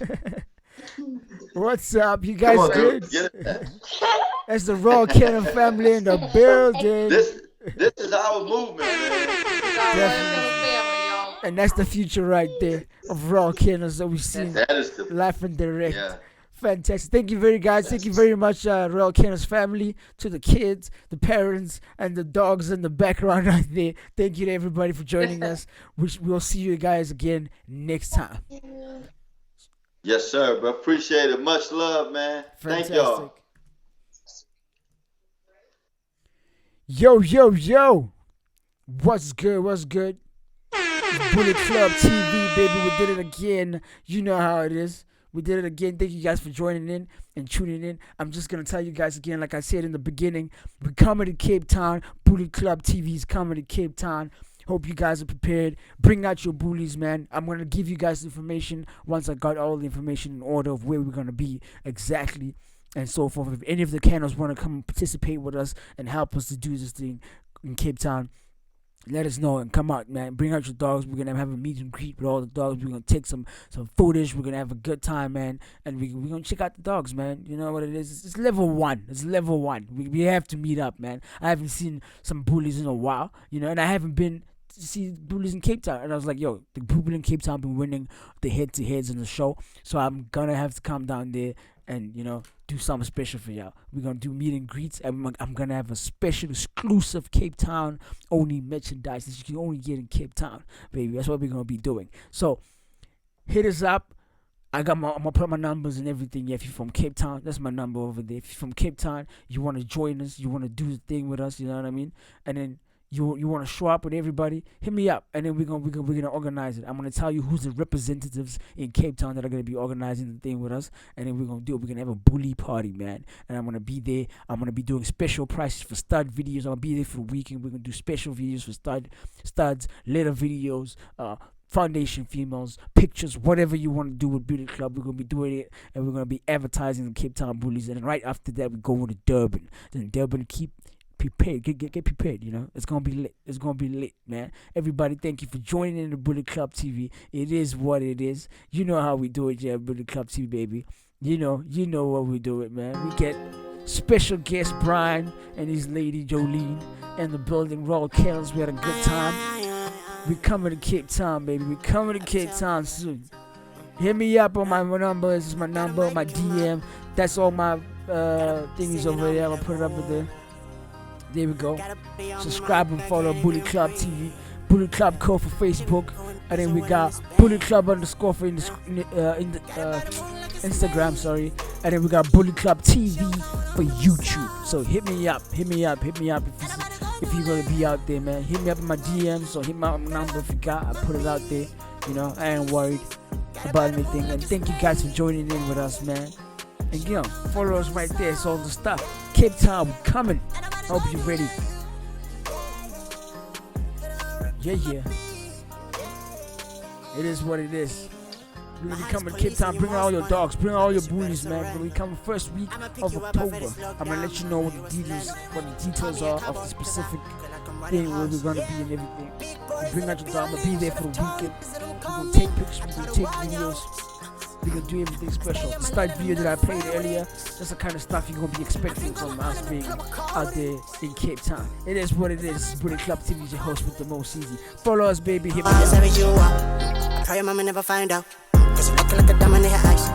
What's up? You guys Come on, good? dude. Get it. That's the Royal Kennel family in the building. This is our movement, man. Family, y'all. And that's the future right there of Royal Kennels that we've seen That is the live and direct. Yeah. Fantastic. Thank you Thank you very much, Royal Kennels family, to the kids, the parents, and the dogs in the background right there. Thank you to everybody for joining us. We'll see you guys again next time. Yes, sir, bro. Appreciate it. Much love, man. Fantastic. Thank y'all. Yo. What's good? It's Bullet Club TV, baby. We did it again. You know how it is. We did it again. Thank you guys for joining in and tuning in. I'm just going to tell you guys again, like I said in the beginning, we're coming to Cape Town. Bullet Club TV is coming to Cape Town. Hope you guys are prepared. Bring out your bullies, man. I'm going to give you guys information once I got all the information in order of where we're going to be exactly and so forth. If any of the kennels want to come and participate with us and help us to do this thing in Cape Town, let us know and come out, man. Bring out your dogs. We're gonna have a meet and greet with all the dogs. We're gonna take some footage. We're gonna have a good time, man. And we're gonna check out the dogs, man. You know what it is? It's level 1. It's level 1. We have to meet up, man. I haven't seen some bullies in a while, you know, and I haven't been to see bullies in Cape Town. And I was like, yo, the bullies in Cape Town been winning the head-to-heads in the show, so I'm gonna have to come down there and, you know, do something special for y'all. We're gonna do meet and greets, and I'm gonna have a special exclusive Cape Town only merchandise that you can only get in Cape Town, baby. That's what we're gonna be doing. So hit us up. I'm gonna put my numbers and everything. Yeah, if you're from Cape Town, that's my number over there. If you're from Cape Town, you wanna join us, you wanna do the thing with us, you know what I mean? And then You want to show up with everybody? Hit me up, and then we're gonna organize it. I'm gonna tell you who's the representatives in Cape Town that are gonna be organizing the thing with us, and then we're gonna do it. We're gonna have a bully party, man. And I'm gonna be there. I'm gonna be doing special prices for stud videos. I'm gonna be there for the weekend. We're gonna do special videos for studs, letter videos, foundation females, pictures, whatever you want to do with Beauty Club. We're gonna be doing it, and we're gonna be advertising the Cape Town bullies. And then right after that, we go to Durban. Then Durban, keep prepared, get prepared. You know, it's gonna be lit. It's gonna be lit, man. Everybody, thank you for joining in the Bully Club TV. It is what it is. You know how we do it, yeah, Bully Club TV, baby. You know what we do it, man. We get special guest Brian and his lady Jolene in the building. Royal Kennels. We had a good time. We coming to Cape Town, baby. We coming to Cape Town soon. Hit me up on my number. This is my number, my DM. That's all my thingies over there. I'm gonna put it up there. There we go. Subscribe and follow Bully Club TV, Bully Club Co for Facebook, and then we got Bully Club _ for Instagram, sorry, and then we got Bully Club TV for YouTube. So hit me up if you're gonna be out there, man. Hit me up in my DMs or hit my number if you got. I put it out there. You know, I ain't worried about anything. And thank you guys for joining in with us, man. And you know, follow us right there. It's all the stuff. Cape Town, we coming. Hope you're ready. Yeah. It is what it is. We're gonna be coming to Cape Town. Bring all your dogs. Bring all your bullies, man. We're gonna be coming first week of October. I'm gonna let you know what the details are of the specific thing where we're gonna be and everything. You bring out your dog. I'm gonna be there for the weekend. We're gonna take pictures. We're gonna take videos. We're gonna do everything special. The start video that I played earlier, that's the kind of stuff you're gonna be expecting from us being out there in Cape Town. It is what it is. Bully Club TV is your host with the most easy. Follow us, baby. Hit me up. I pray your mama never find out. Cause you looking like a diamond in her eyes.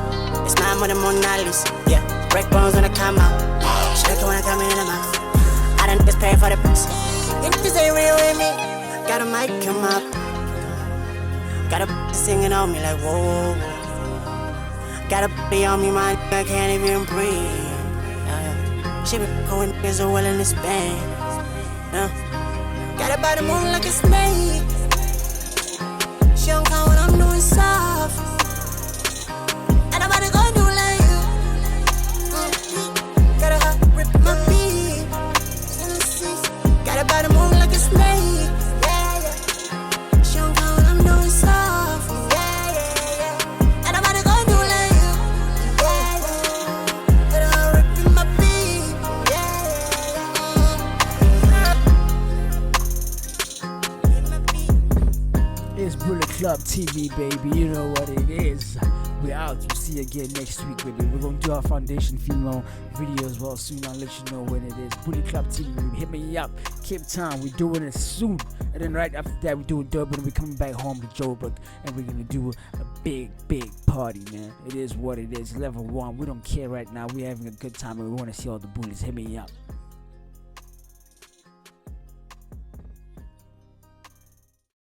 It's mine with the Mona Lisa. Yeah, break bones when I come out. She like it when I come in the mouth. I done just pay for the price. Niggas ain't real with me. Got a mic come up. Got a singing on me like whoa. Got a be on me, man, I can't even breathe. She be going niggas so well in this band. Got a body moving like a snake. She don't count when I'm doing soft. And I'm about to go do like got a heart rip my beat. Got a body moving like a snake. She don't count when I'm doing soft. And I'm about to go do like got a heart rip my beat. It's Bully Club TV, baby. You know what it is. We're out. We'll see you again next week with it. We're gonna do our foundation female videos well soon. I'll let you know when it is. Bully Club TV. Hit me up. Cape Town. We're doing it soon. And then right after that, we're doing Durban. We're coming back home to Joburg, and we're gonna do a big party, man. It is what it is. Level 1. We don't care right now. We're having a good time, and we want to see all the bullies. Hit me up.